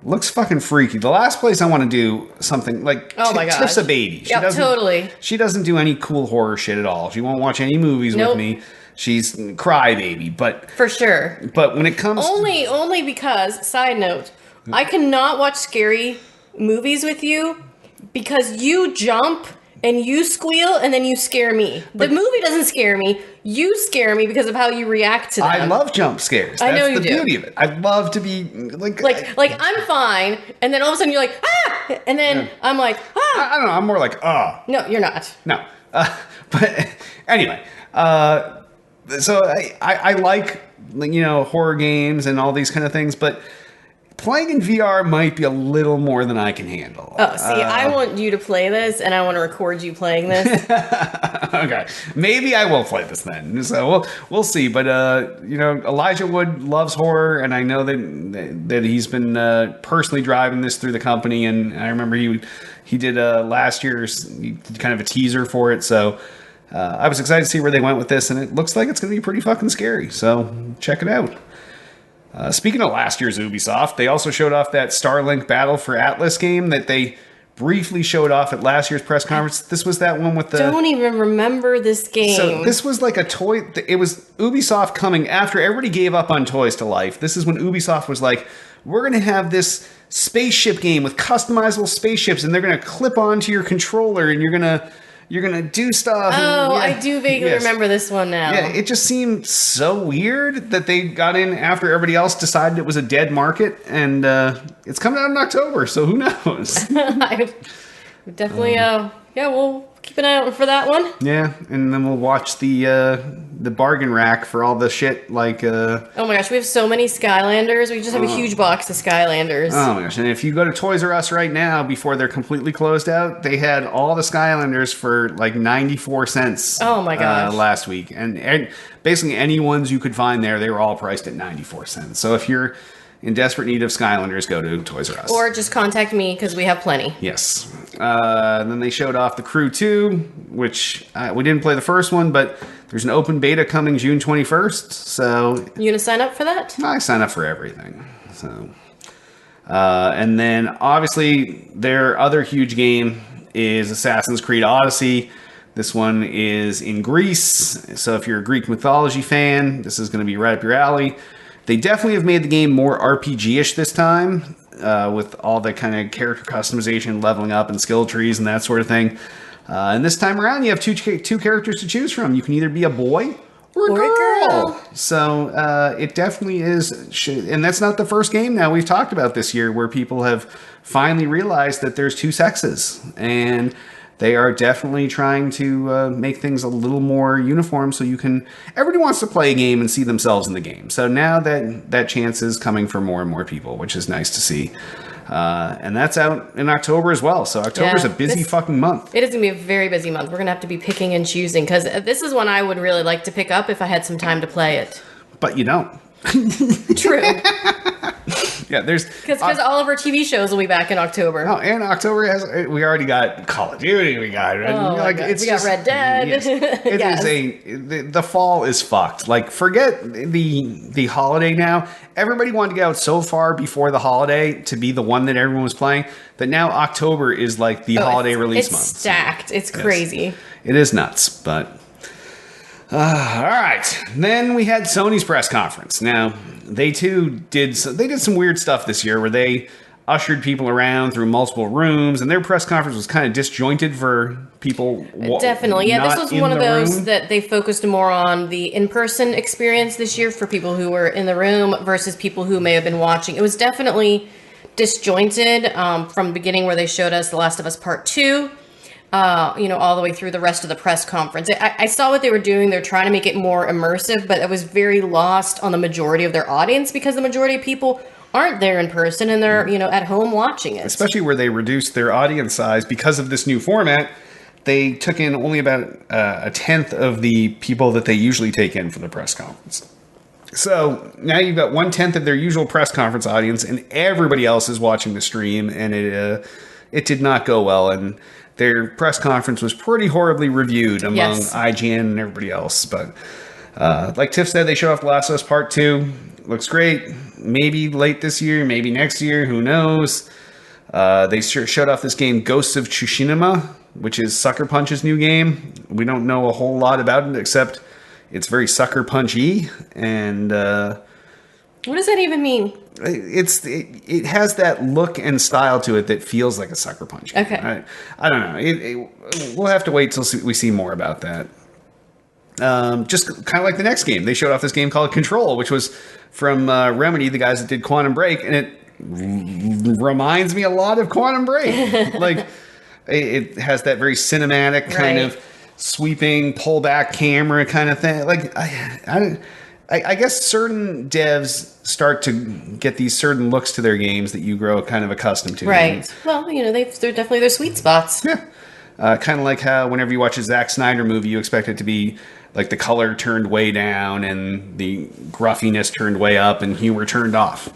[SPEAKER 1] looks fucking freaky. The last place I want to do something like Tiff's a baby.
[SPEAKER 4] Totally.
[SPEAKER 1] She doesn't do any cool horror shit at all. She won't watch any movies with me. She's crybaby, but
[SPEAKER 4] for sure.
[SPEAKER 1] But when it comes
[SPEAKER 4] only because, side note, I cannot watch scary movies with you because you jump and you squeal and then you scare me. The movie doesn't scare me. You scare me because of how you react to them.
[SPEAKER 1] I love jump scares. That's
[SPEAKER 4] I know you do.
[SPEAKER 1] The beauty of it. I love to be like
[SPEAKER 4] I'm fine, and then all of a sudden you're like, ah! And then I'm like, ah!
[SPEAKER 1] I don't know. I'm more like, ah.
[SPEAKER 4] No, you're not.
[SPEAKER 1] No. But anyway, so I like, horror games and all these kind of things, but playing in VR might be a little more than I can handle.
[SPEAKER 4] Oh, see, I want you to play this, and I want to record you playing this.
[SPEAKER 1] Okay, maybe I will play this then. So we'll see. But Elijah Wood loves horror, and I know that he's been personally driving this through the company. And I remember he did last year's kind of a teaser for it. So I was excited to see where they went with this, and it looks like it's going to be pretty fucking scary. So check it out. Speaking of last year's Ubisoft, they also showed off that Starlink Battle for Atlas game that they briefly showed off at last year's press conference. This was that one with the...
[SPEAKER 4] Don't even remember this game.
[SPEAKER 1] So this was like a toy... It was Ubisoft coming after everybody gave up on Toys to Life. This is when Ubisoft was like, we're going to have this spaceship game with customizable spaceships, and they're going to clip onto your controller, and you're going to do stuff.
[SPEAKER 4] Oh, I do vaguely remember this one now.
[SPEAKER 1] Yeah, it just seemed so weird that they got in after everybody else decided it was a dead market, and it's coming out in October, so who knows?
[SPEAKER 4] Definitely, we'll keep an eye out for that one.
[SPEAKER 1] Yeah, and then we'll watch the bargain rack for all the shit like.
[SPEAKER 4] Oh my gosh, we have so many Skylanders. We just have a huge box of Skylanders.
[SPEAKER 1] Oh my gosh! And if you go to Toys R Us right now, before they're completely closed out, they had all the Skylanders for like 94 cents.
[SPEAKER 4] Oh my gosh.
[SPEAKER 1] Last week, and basically any ones you could find there, they were all priced at 94 cents. So if you're in desperate need of Skylanders, go to Toys R Us.
[SPEAKER 4] Or just contact me because we have plenty.
[SPEAKER 1] Yes. Then they showed off the Crew 2, which we didn't play the first one, but there's an open beta coming June 21st. So
[SPEAKER 4] You gonna sign up for that?
[SPEAKER 1] I sign up for everything. So, and then obviously their other huge game is Assassin's Creed Odyssey. This one is in Greece. So if you're a Greek mythology fan, this is going to be right up your alley. They definitely have made the game more RPG-ish this time, with all the kind of character customization, leveling up, and skill trees and that sort of thing. And this time around, you have two characters to choose from. You can either be a boy or a girl. So it definitely is, and that's not the first game now we've talked about this year where people have finally realized that there's two sexes, and they are definitely trying to make things a little more uniform so everybody wants to play a game and see themselves in the game. So now that chance is coming for more and more people, which is nice to see. And that's out in October as well. So October's a busy fucking month.
[SPEAKER 4] It is going to be a very busy month. We're going to have to be picking and choosing because this is one I would really like to pick up if I had some time to play it.
[SPEAKER 1] But you don't.
[SPEAKER 4] True.
[SPEAKER 1] Yeah, there's...
[SPEAKER 4] Because all of our TV shows will be back in October.
[SPEAKER 1] Oh, and October we already got Call of Duty. We got
[SPEAKER 4] we got Red Dead.
[SPEAKER 1] Yes. It is the fall is fucked. Like, forget the holiday now. Everybody wanted to get out so far before the holiday to be the one that everyone was playing that now October is like the holiday release month.
[SPEAKER 4] It's stacked. It's crazy.
[SPEAKER 1] It is nuts, but. All right. Then we had Sony's press conference. Now, they too did some weird stuff this year where they ushered people around through multiple rooms, and their press conference was kind of disjointed for people.
[SPEAKER 4] Definitely. Yeah, this was one of those that they focused more on the in-person experience this year for people who were in the room versus people who may have been watching. It was definitely disjointed from the beginning where they showed us The Last of Us Part 2. All the way through the rest of the press conference. I saw what they were doing. They're trying to make it more immersive, but it was very lost on the majority of their audience because the majority of people aren't there in person and they're, at home watching it.
[SPEAKER 1] Especially where they reduced their audience size because of this new format. They took in only about a tenth of the people that they usually take in for the press conference. So now you've got 1/10 of their usual press conference audience and everybody else is watching the stream, and it did not go well. And their press conference was pretty horribly reviewed among IGN and everybody else. But like Tiff said, they showed off The Last of Us Part 2. Looks great. Maybe late this year, maybe next year. Who knows? They showed off this game, Ghosts of Tsushima, which is Sucker Punch's new game. We don't know a whole lot about it, except it's very Sucker Punch-y. And
[SPEAKER 4] what does that even mean?
[SPEAKER 1] It has that look and style to it that feels like a Sucker Punch game.
[SPEAKER 4] Okay.
[SPEAKER 1] I don't know. We'll have to wait till we see more about that. Just kind of like the next game. They showed off this game called Control, which was from Remedy, the guys that did Quantum Break, and it reminds me a lot of Quantum Break. Like, it has that very cinematic kind of sweeping pullback camera kind of thing. Like, I guess certain devs start to get these certain looks to their games that you grow kind of accustomed to.
[SPEAKER 4] Right. Well, they're definitely their sweet spots.
[SPEAKER 1] Yeah. Kind of like how whenever you watch a Zack Snyder movie, you expect it to be like the color turned way down and the gruffiness turned way up and humor turned off.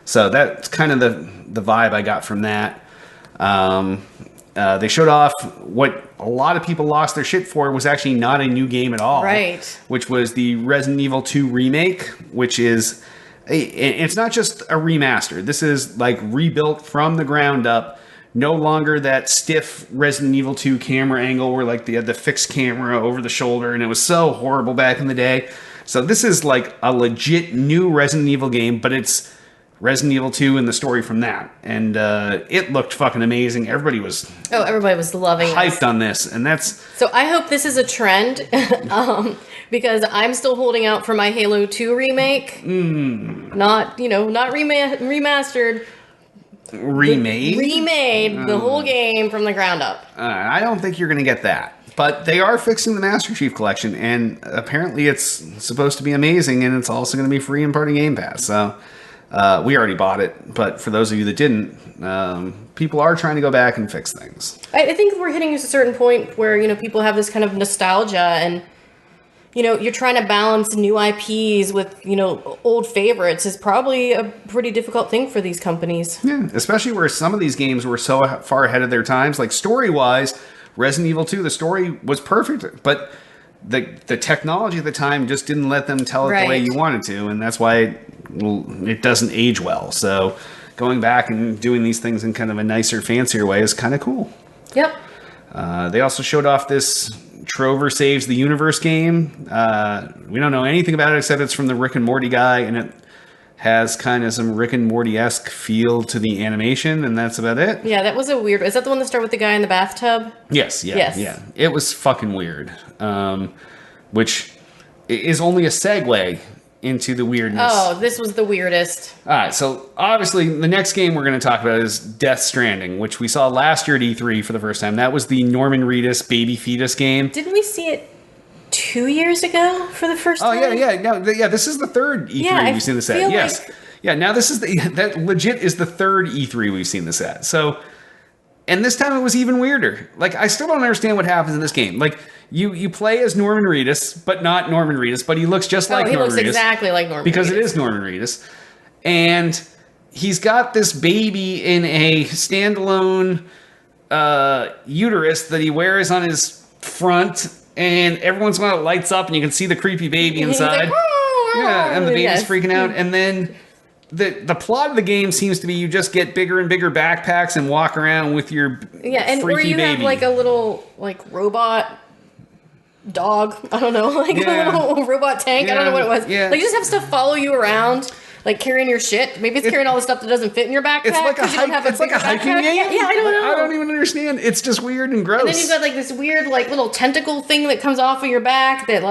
[SPEAKER 1] So that's kind of the vibe I got from that. They showed off what a lot of people lost their shit for was actually not a new game at all.
[SPEAKER 4] Right.
[SPEAKER 1] Which was the Resident Evil 2 remake, which is... It's not just a remaster. This is like rebuilt from the ground up. No longer that stiff Resident Evil 2 camera angle where like they had the fixed camera over the shoulder and it was so horrible back in the day. So this is like a legit new Resident Evil game, but it's Resident Evil 2 and the story from that. And it looked fucking amazing. Everybody was
[SPEAKER 4] loving
[SPEAKER 1] hyped on this. And that's...
[SPEAKER 4] So I hope this is a trend because I'm still holding out for my Halo 2 remake. Not remastered.
[SPEAKER 1] remade.
[SPEAKER 4] the whole game from the ground up.
[SPEAKER 1] I don't think you're going to get that. But they are fixing the Master Chief Collection, and apparently it's supposed to be amazing, and it's also going to be free in Party Game Pass. So we already bought it, but for those of you that didn't, people are trying to go back and fix things.
[SPEAKER 4] I think we're hitting a certain point where, people have this kind of nostalgia and, you're trying to balance new IPs with, old favorites is probably a pretty difficult thing for these companies.
[SPEAKER 1] Yeah, especially where some of these games were so far ahead of their times. Like story-wise, Resident Evil 2, the story was perfect, but the technology at the time just didn't let them tell it the way you wanted to, and that's why it doesn't age well. So going back and doing these things in kind of a nicer, fancier way is kind of cool.
[SPEAKER 4] Yep.
[SPEAKER 1] They also showed off this Trover Saves the Universe game. We don't know anything about it except it's from the Rick and Morty guy, and it has kind of some Rick and Morty-esque feel to the animation, and that's about it.
[SPEAKER 4] Yeah, that was a weird... Is that the one that started with the guy in the bathtub?
[SPEAKER 1] Yes. It was fucking weird, which is only a segue into the weirdness.
[SPEAKER 4] Oh, this was the weirdest.
[SPEAKER 1] All right, so obviously the next game we're going to talk about is Death Stranding, which we saw last year at E3 for the first time. That was the Norman Reedus baby fetus game.
[SPEAKER 4] Didn't we see it 2 years ago for the first time?
[SPEAKER 1] Oh, yeah. No, this is the third E3 we've seen this at. Yes. Yeah, now this is that legit is the third E3 we've seen this at. So, and this time it was even weirder. Like, I still don't understand what happens in this game. Like, you play as Norman Reedus, but not Norman Reedus, but he looks just like Norman Reedus.
[SPEAKER 4] He looks exactly like Norman Reedus.
[SPEAKER 1] Because it is Norman Reedus. And he's got this baby in a standalone uterus that he wears on his front, and every once in a while it lights up and you can see the creepy baby inside. Yeah, and the baby's freaking out. And then the plot of the game seems to be you just get bigger and bigger backpacks and walk around with your
[SPEAKER 4] and
[SPEAKER 1] freaky
[SPEAKER 4] where you
[SPEAKER 1] baby.
[SPEAKER 4] have like a little robot dog. I don't know, a little robot tank. I don't know what it was.
[SPEAKER 1] Yeah.
[SPEAKER 4] Like you just have stuff follow you around. Like carrying your shit. Maybe it's carrying all the stuff that doesn't fit in your backpack.
[SPEAKER 1] It's like a hiking game.
[SPEAKER 4] Yeah, I don't know.
[SPEAKER 1] I don't even understand. It's just weird and gross.
[SPEAKER 4] And then you've got like this weird little tentacle thing that comes off of your back that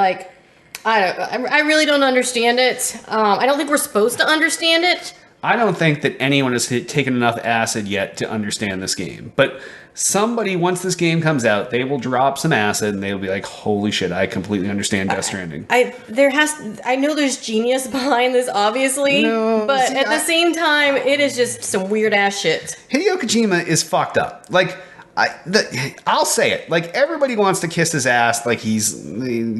[SPEAKER 4] I really don't understand it. I don't think we're supposed to understand it.
[SPEAKER 1] I don't think that anyone has taken enough acid yet to understand this game. But somebody, once this game comes out, they will drop some acid and they'll be like, holy shit, I completely understand Death Stranding.
[SPEAKER 4] I know there's genius behind this, obviously, but at the same time, it is just some weird ass shit.
[SPEAKER 1] Hideo Kojima is fucked up. Like, I'll say it. Like, everybody wants to kiss his ass like he's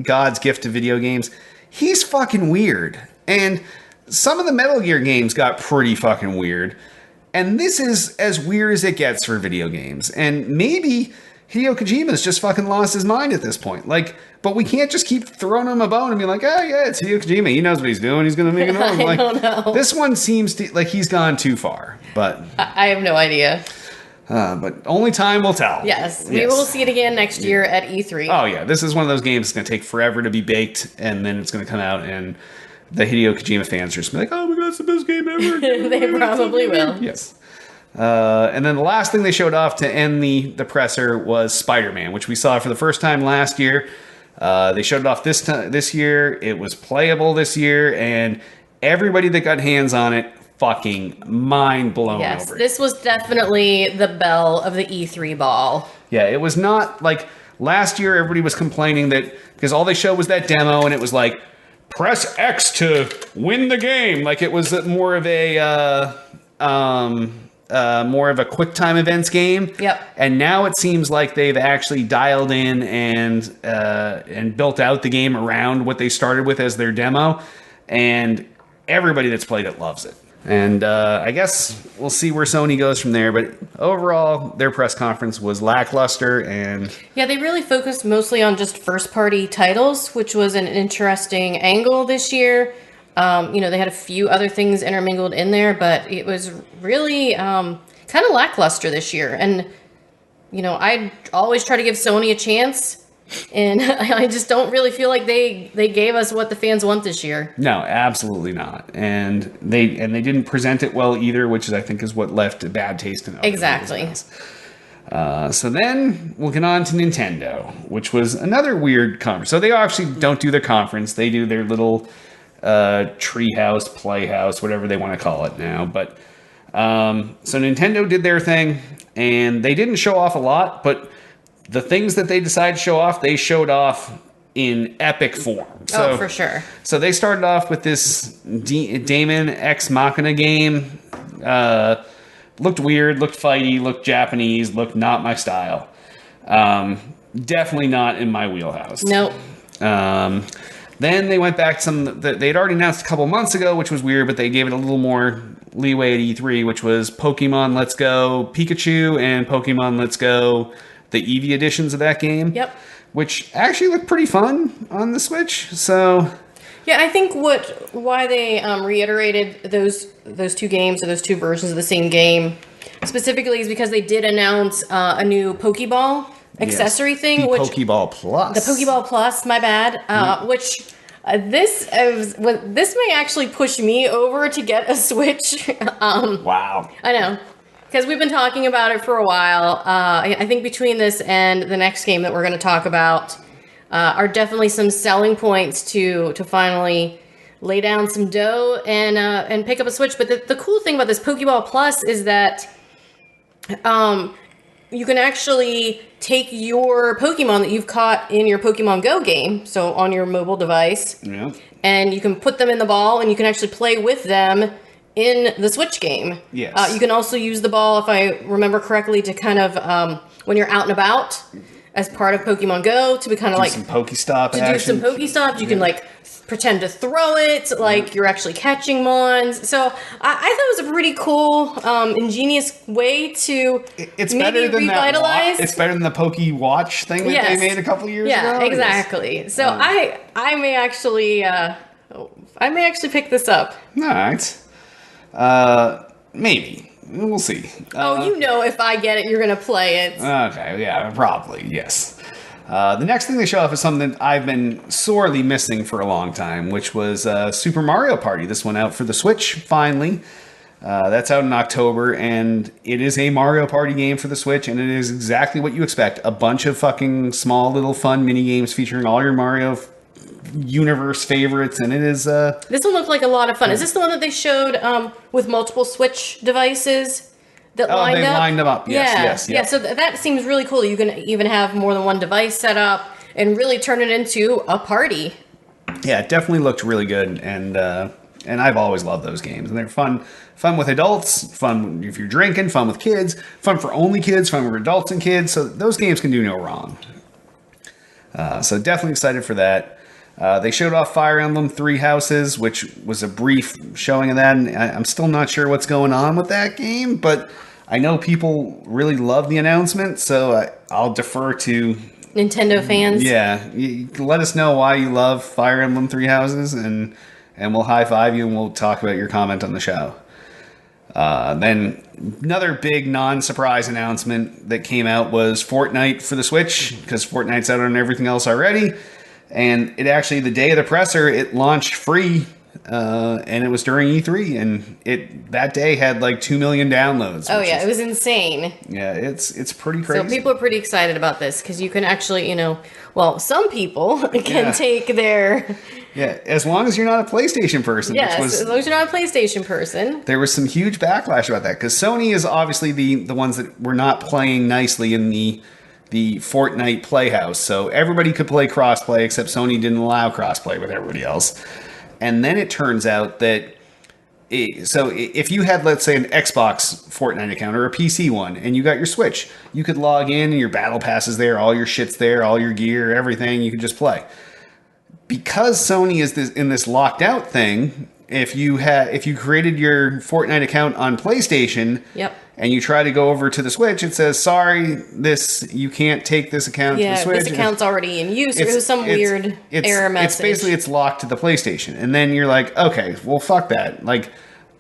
[SPEAKER 1] God's gift to video games. He's fucking weird. And some of the Metal Gear games got pretty fucking weird. And this is as weird as it gets for video games. And maybe Hideo Kojima's just fucking lost his mind at this point. Like, but we can't just keep throwing him a bone and be like, oh yeah, it's Hideo Kojima. He knows what he's doing. He's going to make another one.
[SPEAKER 4] I don't know.
[SPEAKER 1] This one seems to, like he's gone too far. But
[SPEAKER 4] I have no idea.
[SPEAKER 1] But only time will tell.
[SPEAKER 4] Yes, we will see it again next year at E3.
[SPEAKER 1] Oh yeah, this is one of those games that's going to take forever to be baked, and then it's going to come out, and the Hideo Kojima fans are just going to be like, oh my god, it's the best game ever.
[SPEAKER 4] They probably will.
[SPEAKER 1] Yes. And then the last thing they showed off to end the presser was Spider-Man, which we saw for the first time last year. They showed it off this year. It was playable this year, and everybody that got hands on it fucking mind blown over it.
[SPEAKER 4] This was definitely the belle of the E3 ball.
[SPEAKER 1] Yeah, it was not like last year everybody was complaining that because all they showed was that demo and it was like press X to win the game. Like it was more of a quick time events game.
[SPEAKER 4] Yep.
[SPEAKER 1] And now it seems like they've actually dialed in and built out the game around what they started with as their demo, and everybody that's played it loves it. And I guess we'll see where Sony goes from there. But overall, their press conference was lackluster. And
[SPEAKER 4] yeah, they really focused mostly on just first-party titles, which was an interesting angle this year. They had a few other things intermingled in there, but it was really kind of lackluster this year. And, I always try to give Sony a chance. And I just don't really feel like they gave us what the fans want this year.
[SPEAKER 1] No, absolutely not. And they didn't present it well either, which I think is what left a bad taste in it.
[SPEAKER 4] Exactly.
[SPEAKER 1] So then we'll get on to Nintendo, which was another weird conference. So they actually don't do their conference. They do their little treehouse, playhouse, whatever they want to call it now. But So Nintendo did their thing, and they didn't show off a lot, but the things that they decided to show off, they showed off in epic form. So,
[SPEAKER 4] Oh, for sure.
[SPEAKER 1] So they started off with this Daemon Ex Machina game. Looked weird, looked fighty, looked Japanese, looked not my style. Definitely not in my wheelhouse.
[SPEAKER 4] Nope.
[SPEAKER 1] Then they went back to some that they'd already announced a couple months ago, which was weird, but they gave it a little more leeway at E3, which was Pokemon Let's Go Pikachu and Pokemon Let's Go, the Eevee editions of that game.
[SPEAKER 4] Yep.
[SPEAKER 1] Which actually looked pretty fun on the Switch. So
[SPEAKER 4] Yeah, I think why they reiterated those two games, or those two versions of the same game, specifically is because they did announce a new Pokeball accessory thing,
[SPEAKER 1] the
[SPEAKER 4] which
[SPEAKER 1] Pokeball Plus.
[SPEAKER 4] the Pokeball Plus, my bad, which this may actually push me over to get a Switch.
[SPEAKER 1] Wow.
[SPEAKER 4] I know. Because we've been talking about it for a while. I think between this and the next game that we're going to talk about are definitely some selling points to finally lay down some dough and pick up a Switch. But the cool thing about this Pokeball Plus is that you can actually take your Pokemon that you've caught in your Pokemon Go game, so on your mobile device,
[SPEAKER 1] Yeah.
[SPEAKER 4] and you can put them in the ball and you can actually play with them in the Switch game.
[SPEAKER 1] Yes.
[SPEAKER 4] You can also use the ball, if I remember correctly, to kind of, when you're out and about as part of Pokemon Go, to be kind of like,
[SPEAKER 1] Some Pokestop
[SPEAKER 4] to do
[SPEAKER 1] action.
[SPEAKER 4] some Pokestops. You can like pretend to throw it, like you're actually catching Mons. So I thought it was a pretty cool, ingenious way to
[SPEAKER 1] It's
[SPEAKER 4] maybe
[SPEAKER 1] better than
[SPEAKER 4] revitalize.
[SPEAKER 1] It's better than the Poke Watch thing that
[SPEAKER 4] Yes.
[SPEAKER 1] they made a couple years ago.
[SPEAKER 4] Yeah, exactly. So I may actually pick this up.
[SPEAKER 1] All right. Maybe. We'll see.
[SPEAKER 4] You know, if I get it, you're gonna play it.
[SPEAKER 1] Okay, yeah, probably, yes. The next thing they show off is something that I've been sorely missing for a long time, which was Super Mario Party. This one out for the Switch, finally. That's out in October, and it is a Mario Party game for the Switch, and it is exactly what you expect. A bunch of fucking small little fun mini games featuring all your Mario universe favorites, and it is...
[SPEAKER 4] This one looked like a lot of fun. Is this the one that they showed with multiple Switch devices that lined
[SPEAKER 1] they
[SPEAKER 4] up?
[SPEAKER 1] lined them up, yes,
[SPEAKER 4] Yeah, so that seems really cool. You can even have more than one device set up and really turn it into a party.
[SPEAKER 1] Yeah, it definitely looked really good, and I've always loved those games. And they're fun with adults, fun if you're drinking, fun with kids, fun for only kids, fun for adults and kids. So those games can do no wrong. So definitely excited for that. They showed off Fire Emblem Three Houses, which was a brief showing of that, and I'm still not sure what's going on with that game, but I know people really love the announcement, so I'll defer to...
[SPEAKER 4] Nintendo fans.
[SPEAKER 1] Yeah, you let us know why you love Fire Emblem Three Houses, and we'll high five you, and we'll talk about your comment on the show. Then another big non-surprise announcement that came out was Fortnite for the Switch, because Fortnite's out on everything else already. And it actually, the day of the presser, it launched free, and it was during E3, and it that day had like 2 million downloads.
[SPEAKER 4] Oh
[SPEAKER 1] which
[SPEAKER 4] yeah,
[SPEAKER 1] is-
[SPEAKER 4] it was insane.
[SPEAKER 1] yeah, it's pretty crazy.
[SPEAKER 4] So people are pretty excited about this because you can actually, some people can
[SPEAKER 1] Yeah.
[SPEAKER 4] take their
[SPEAKER 1] Yeah, as long as you're not a PlayStation person,
[SPEAKER 4] yes,
[SPEAKER 1] which was
[SPEAKER 4] as long as you're not a PlayStation person.
[SPEAKER 1] there was some huge backlash about that, because Sony is obviously the ones that were not playing nicely in the Fortnite Playhouse. So everybody could play crossplay, except Sony didn't allow crossplay with everybody else. And then it turns out that so if you had, let's say, an Xbox Fortnite account or a PC one, and you got your Switch, you could log in, and your battle pass is there, all your shit's there, all your gear, everything, you could just play. Because Sony is in this locked out thing, if you created your Fortnite account on PlayStation,
[SPEAKER 4] Yep.
[SPEAKER 1] and you try to go over to the Switch, it says, sorry, you can't take this account to the
[SPEAKER 4] Yeah,
[SPEAKER 1] Switch.
[SPEAKER 4] this account's already in use. It was some weird error message.
[SPEAKER 1] It's locked to the PlayStation. And then you're like, okay, well, fuck that. Like,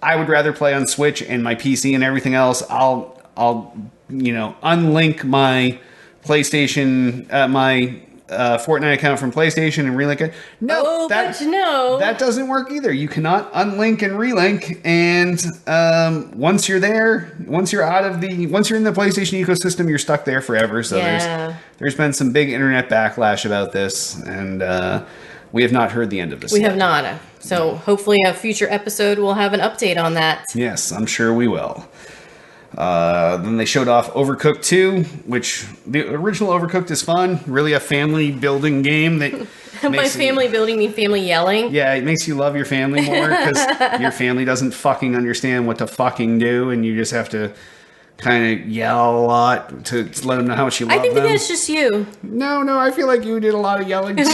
[SPEAKER 1] I would rather play on Switch and my PC and everything else. I'll unlink my PlayStation, my Fortnite account from PlayStation and relink it. No,
[SPEAKER 4] but no.
[SPEAKER 1] that doesn't work either. You cannot unlink and relink. And once you're in the PlayStation ecosystem, you're stuck there forever. So
[SPEAKER 4] Yeah.
[SPEAKER 1] there's been some big internet backlash about this, and we have not heard the end of this
[SPEAKER 4] We
[SPEAKER 1] yet.
[SPEAKER 4] have not. So hopefully a future episode will have an update on that.
[SPEAKER 1] Yes, I'm sure we will. Then they showed off Overcooked 2, which the original Overcooked is fun. Really a family building game that
[SPEAKER 4] By
[SPEAKER 1] makes
[SPEAKER 4] family building, mean family yelling.
[SPEAKER 1] yeah, it makes you love your family more because your family doesn't fucking understand what to fucking do, and you just have to kind of yell a lot to let them know how much you love
[SPEAKER 4] I think
[SPEAKER 1] them.
[SPEAKER 4] that's just you.
[SPEAKER 1] No, I feel like you did a lot of yelling too.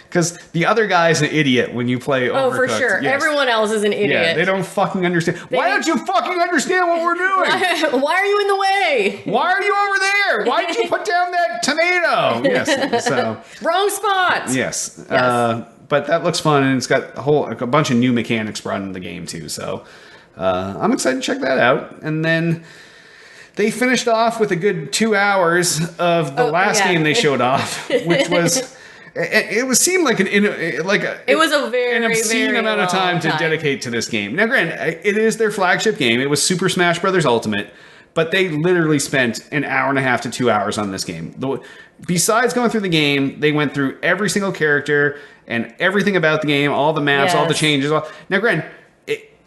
[SPEAKER 1] Because the other guy's an idiot when you play Overcooked.
[SPEAKER 4] Oh, for sure.
[SPEAKER 1] Yes.
[SPEAKER 4] Everyone else is an idiot.
[SPEAKER 1] Yeah, they don't fucking understand. Why don't you fucking understand what we're doing?
[SPEAKER 4] Why are you in the way?
[SPEAKER 1] Why are you over there? Why did you put down that tomato? Yes. So
[SPEAKER 4] Wrong spot.
[SPEAKER 1] yes. But that looks fun, and it's got a bunch of new mechanics brought into the game too. So I'm excited to check that out. And then they finished off with a good 2 hours of the last game they showed off, which was. It seemed like it was a
[SPEAKER 4] very,
[SPEAKER 1] obscene
[SPEAKER 4] very
[SPEAKER 1] amount of time
[SPEAKER 4] long
[SPEAKER 1] to
[SPEAKER 4] time.
[SPEAKER 1] dedicate to this game. Now, granted, it is their flagship game. It was Super Smash Bros. Ultimate, but they literally spent an hour and a half to 2 hours on this game. Besides going through the game, they went through every single character and everything about the game, all the maps, all the
[SPEAKER 4] Yes.
[SPEAKER 1] changes. Now, granted,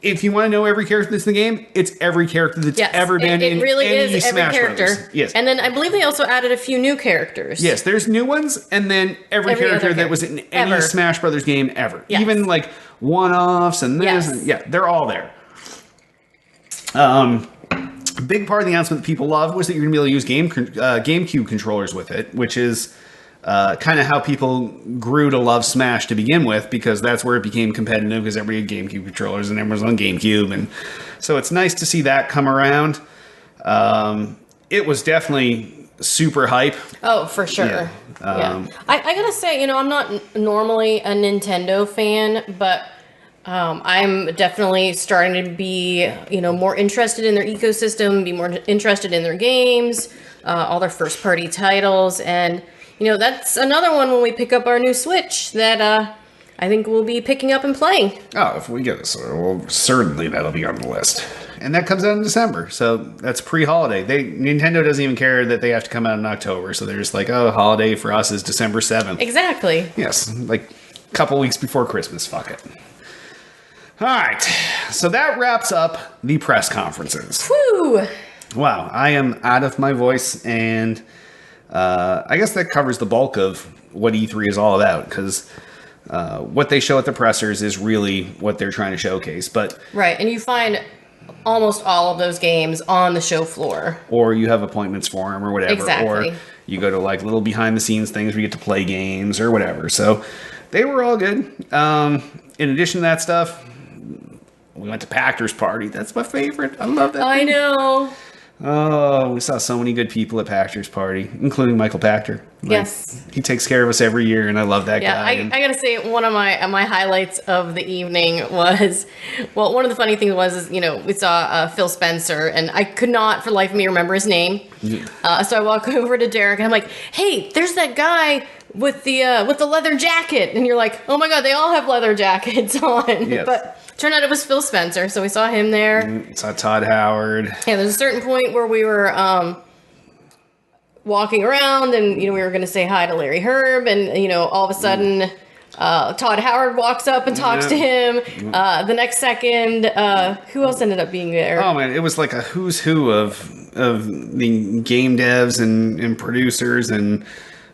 [SPEAKER 1] if you want to know every character that's in the game, it's every character that's
[SPEAKER 4] Yes,
[SPEAKER 1] ever been in
[SPEAKER 4] it really
[SPEAKER 1] any
[SPEAKER 4] is every
[SPEAKER 1] Smash
[SPEAKER 4] character.
[SPEAKER 1] Brothers. Yes.
[SPEAKER 4] And then I believe they also added a few new characters.
[SPEAKER 1] Yes, there's new ones, and then every
[SPEAKER 4] Every
[SPEAKER 1] character
[SPEAKER 4] other
[SPEAKER 1] that was in any
[SPEAKER 4] ever.
[SPEAKER 1] Smash Brothers game ever.
[SPEAKER 4] Yes.
[SPEAKER 1] Even like one-offs and this.
[SPEAKER 4] Yes.
[SPEAKER 1] And, yeah, they're all there. A big part of the announcement that people love was that you're going to be able to use GameCube controllers with it, which is kind of how people grew to love Smash to begin with, because that's where it became competitive, because everybody had GameCube controllers and everyone was on GameCube. And so it's nice to see that come around. It was definitely super hype.
[SPEAKER 4] Oh, for sure.
[SPEAKER 1] Yeah.
[SPEAKER 4] Yeah. I gotta say, I'm not normally a Nintendo fan, but I'm definitely starting to be, more interested in their ecosystem, be more interested in their games, all their first-party titles, and that's another one when we pick up our new Switch that I think we'll be picking up and playing.
[SPEAKER 1] Oh, if we get this, well, certainly that'll be on the list. And that comes out in December, so that's pre-holiday. Nintendo doesn't even care that they have to come out in October, so they're just like, oh, holiday for us is December 7th.
[SPEAKER 4] Exactly.
[SPEAKER 1] Yes, like a couple weeks before Christmas. Fuck it. All right, so that wraps up the press conferences.
[SPEAKER 4] Whew.
[SPEAKER 1] Wow, I am out of my voice, and I guess that covers the bulk of what E3 is all about, because what they show at the pressers is really what they're trying to showcase. But
[SPEAKER 4] Right, and you find almost all of those games on the show floor.
[SPEAKER 1] or you have appointments for them or whatever,
[SPEAKER 4] Exactly.
[SPEAKER 1] or you go to like little behind the scenes things where you get to play games or whatever. So they were all good. In addition to that stuff, we went to Packers Party. That's my favorite. I love that.
[SPEAKER 4] I
[SPEAKER 1] thing.
[SPEAKER 4] know.
[SPEAKER 1] Oh, we saw so many good people at Packers Party, including Michael Pachter. Like,
[SPEAKER 4] Yes.
[SPEAKER 1] he takes care of us every year, and I love that
[SPEAKER 4] Yeah,
[SPEAKER 1] guy.
[SPEAKER 4] I gotta say, one of my highlights of the evening was, well, one of the funny things was, we saw Phil Spencer, and I could not for the life of me remember his name. So I walk over to Derek, and I'm like, hey, there's that guy with the leather jacket. And you're like, oh my God, they all have leather jackets on.
[SPEAKER 1] Yes.
[SPEAKER 4] But turned out it was Phil Spencer, so we saw him there.
[SPEAKER 1] Saw Todd Howard.
[SPEAKER 4] Yeah, there's a certain point where we were walking around, and we were going to say hi to Larry Herb, and all of a sudden Todd Howard walks up and talks to him. The next second, who else ended up being there?
[SPEAKER 1] Oh man, it was like a who's who of the game devs and producers and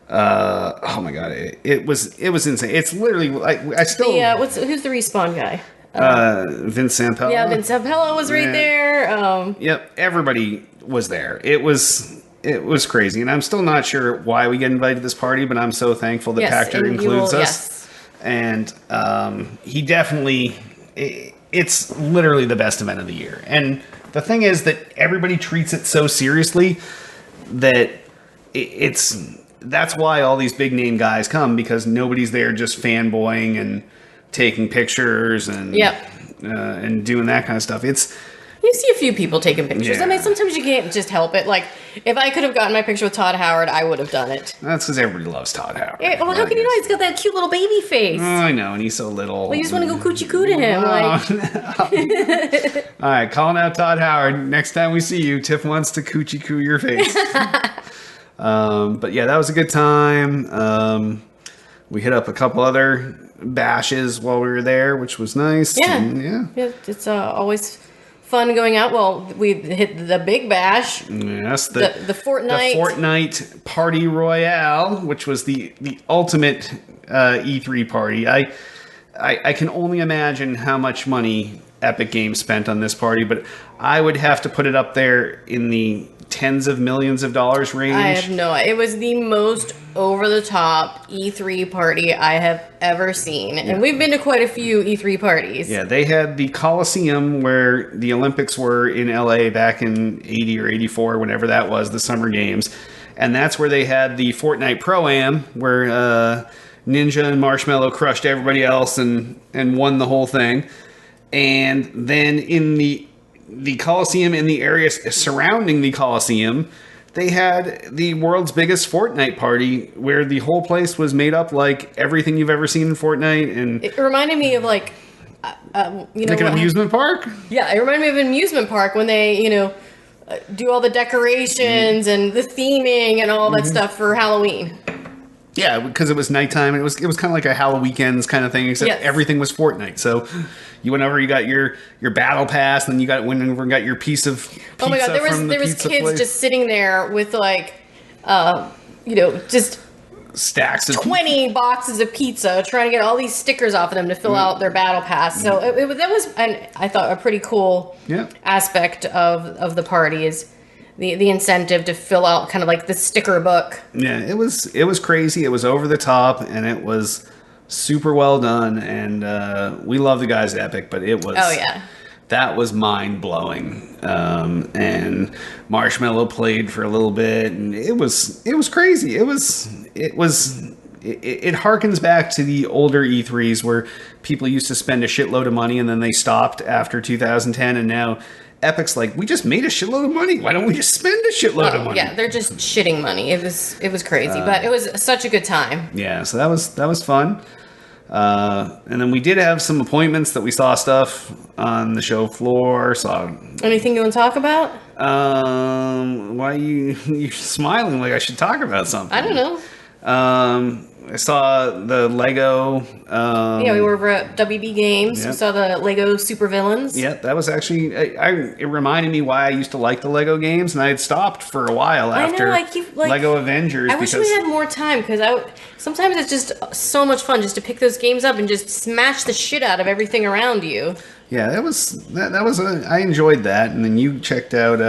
[SPEAKER 1] oh my god, it was insane. It's literally like I still
[SPEAKER 4] Who's the Respawn guy?
[SPEAKER 1] Vince Zampella.
[SPEAKER 4] Yeah, Vince Zampella was right
[SPEAKER 1] Yeah.
[SPEAKER 4] there.
[SPEAKER 1] Yep, everybody was there. It was crazy, and I'm still not sure why we get invited to this party, but I'm so thankful that
[SPEAKER 4] Yes,
[SPEAKER 1] Pachter
[SPEAKER 4] and you
[SPEAKER 1] includes
[SPEAKER 4] will-
[SPEAKER 1] us. And he definitely, it's literally the best event of the year. And the thing is that everybody treats it so seriously that that's why all these big name guys come, because nobody's there just fanboying and taking pictures and and doing that kind of stuff.
[SPEAKER 4] You see a few people taking pictures. I mean,
[SPEAKER 1] Yeah.
[SPEAKER 4] sometimes you can't just help it. Like, if I could have gotten my picture with Todd Howard, I would have done it.
[SPEAKER 1] That's because everybody loves Todd Howard.
[SPEAKER 4] Well, how can you not? He's got that cute little baby face.
[SPEAKER 1] I know, and he's so little.
[SPEAKER 4] Well, you just want to go coochie coo to him. Like,
[SPEAKER 1] All right, calling out Todd Howard. Next time we see you, Tiff wants to coochie coo your face. But yeah, that was a good time. We hit up a couple other bashes while we were there, which was nice.
[SPEAKER 4] Yeah.
[SPEAKER 1] And
[SPEAKER 4] Yeah, it's always fun going out. Well, we hit the Big Bash.
[SPEAKER 1] yes,
[SPEAKER 4] The Fortnite.
[SPEAKER 1] The Fortnite Party Royale, which was the ultimate E3 party. I can only imagine how much money Epic Games spent on this party, but I would have to put it up there in the tens of millions of dollars range.
[SPEAKER 4] I have no idea. It was the most over-the-top E3 party I have ever seen. And we've been to quite a few E3 parties.
[SPEAKER 1] Yeah, they had the Coliseum where the Olympics were in LA back in 80 or 84, whenever that was, the Summer Games. And that's where they had the Fortnite Pro-Am, where Ninja and Marshmallow crushed everybody else and won the whole thing. And then in the Coliseum, in the areas surrounding the Coliseum, they had the world's biggest Fortnite party where the whole place was made up like everything you've ever seen in Fortnite. And
[SPEAKER 4] It reminded me of like an
[SPEAKER 1] amusement park?
[SPEAKER 4] Yeah, it reminded me of an amusement park when they, do all the decorations and the theming and all that stuff for Halloween.
[SPEAKER 1] Yeah, because it was nighttime. It was kind of like a Halloween's kind of thing, except
[SPEAKER 4] Yes.
[SPEAKER 1] everything was Fortnite. So you went over, you got your battle pass, and then went over and got your piece of pizza.
[SPEAKER 4] Oh my god, there
[SPEAKER 1] from the
[SPEAKER 4] was
[SPEAKER 1] pizza
[SPEAKER 4] kids
[SPEAKER 1] place.
[SPEAKER 4] just sitting there with like, just
[SPEAKER 1] stacks of
[SPEAKER 4] 20 boxes of pizza, trying to get all these stickers off of them to fill out their battle pass. So that was, and I thought, a pretty cool
[SPEAKER 1] Yeah.
[SPEAKER 4] aspect of the party is the incentive to fill out kind of like the sticker book.
[SPEAKER 1] Yeah, it was crazy. It was over the top, and it was super well done. And we love the guys at Epic, but it was that was mind blowing. And Marshmallow played for a little bit, and it was crazy. It harkens back to the older E3s where people used to spend a shitload of money and then they stopped after 2010, and now Epic's like, we just made a shitload of money. Why don't we just spend a shitload of money?
[SPEAKER 4] Yeah, they're just shitting money. It was crazy, but it was such a good time.
[SPEAKER 1] Yeah, so that was fun. And then we did have some appointments that we saw stuff on the show floor.
[SPEAKER 4] Anything you want to talk about?
[SPEAKER 1] Why are you smiling like I should talk about something?
[SPEAKER 4] I don't know.
[SPEAKER 1] I saw the Lego.
[SPEAKER 4] We were over at WB Games.
[SPEAKER 1] Yep.
[SPEAKER 4] We saw the Lego Supervillains.
[SPEAKER 1] Yeah, that was actually. It reminded me why I used to like the Lego games, and I had stopped for a while after Lego Avengers.
[SPEAKER 4] I wish we had more time because sometimes it's just so much fun just to pick those games up and just smash the shit out of everything around you.
[SPEAKER 1] Yeah, that was. I enjoyed that, and then you checked out.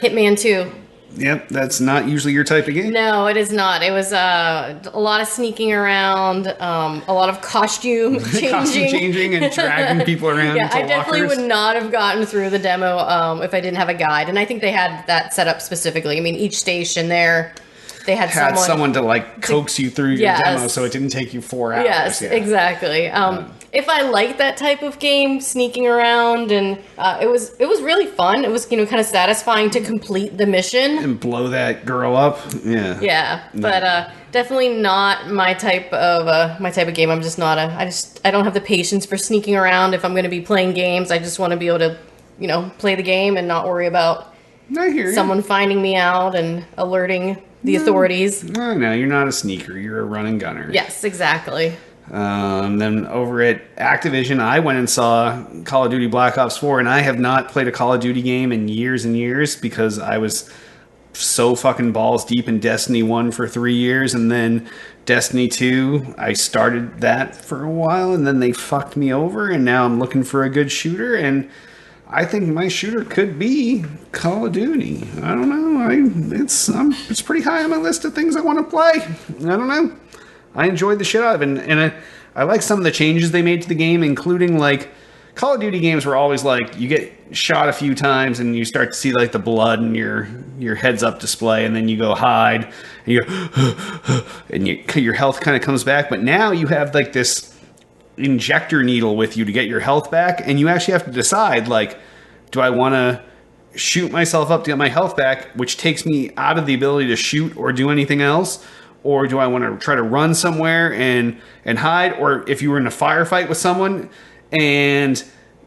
[SPEAKER 4] Hitman 2.
[SPEAKER 1] Yep, that's not usually your type of game.
[SPEAKER 4] No, it is not. It was a lot of sneaking around, a lot of costume changing.
[SPEAKER 1] Costume changing and dragging people around.
[SPEAKER 4] Yeah,
[SPEAKER 1] into
[SPEAKER 4] I definitely
[SPEAKER 1] lockers.
[SPEAKER 4] would not have gotten through the demo if I didn't have a guide. And I think they had that set up specifically. I mean, each station there, they had
[SPEAKER 1] someone to like coax you through your
[SPEAKER 4] Yes.
[SPEAKER 1] demo so it didn't take you 4 hours.
[SPEAKER 4] Yes,
[SPEAKER 1] Yeah.
[SPEAKER 4] exactly. If I like that type of game, sneaking around, and it was really fun. It was kind of satisfying to complete the mission.
[SPEAKER 1] And blow that girl up. Yeah.
[SPEAKER 4] Yeah, but definitely not my type of game. I'm just not I don't have the patience for sneaking around. If I'm going to be playing games, I just want to be able to, play the game and not worry about
[SPEAKER 1] I hear you.
[SPEAKER 4] someone finding me out and alerting the authorities.
[SPEAKER 1] No, you're not a sneaker. You're a run and gunner.
[SPEAKER 4] Yes, exactly.
[SPEAKER 1] Then over at Activision, I went and saw Call of Duty Black Ops 4, and I have not played a Call of Duty game in years and years because I was so fucking balls deep in Destiny 1 for 3 years, and then Destiny 2, I started that for a while, and then they fucked me over, and now I'm looking for a good shooter, and I think my shooter could be Call of Duty. I don't know. It's pretty high on my list of things I want to play. I don't know. I enjoyed the shit out of it, and I like some of the changes they made to the game, including like Call of Duty games were always like you get shot a few times and you start to see like the blood in your heads up display, and then you go hide and your health kind of comes back. But now you have like this injector needle with you to get your health back, and you actually have to decide like, do I want to shoot myself up to get my health back, which takes me out of the ability to shoot or do anything else? Or do I want to try to run somewhere and hide? Or if you were in a firefight with someone and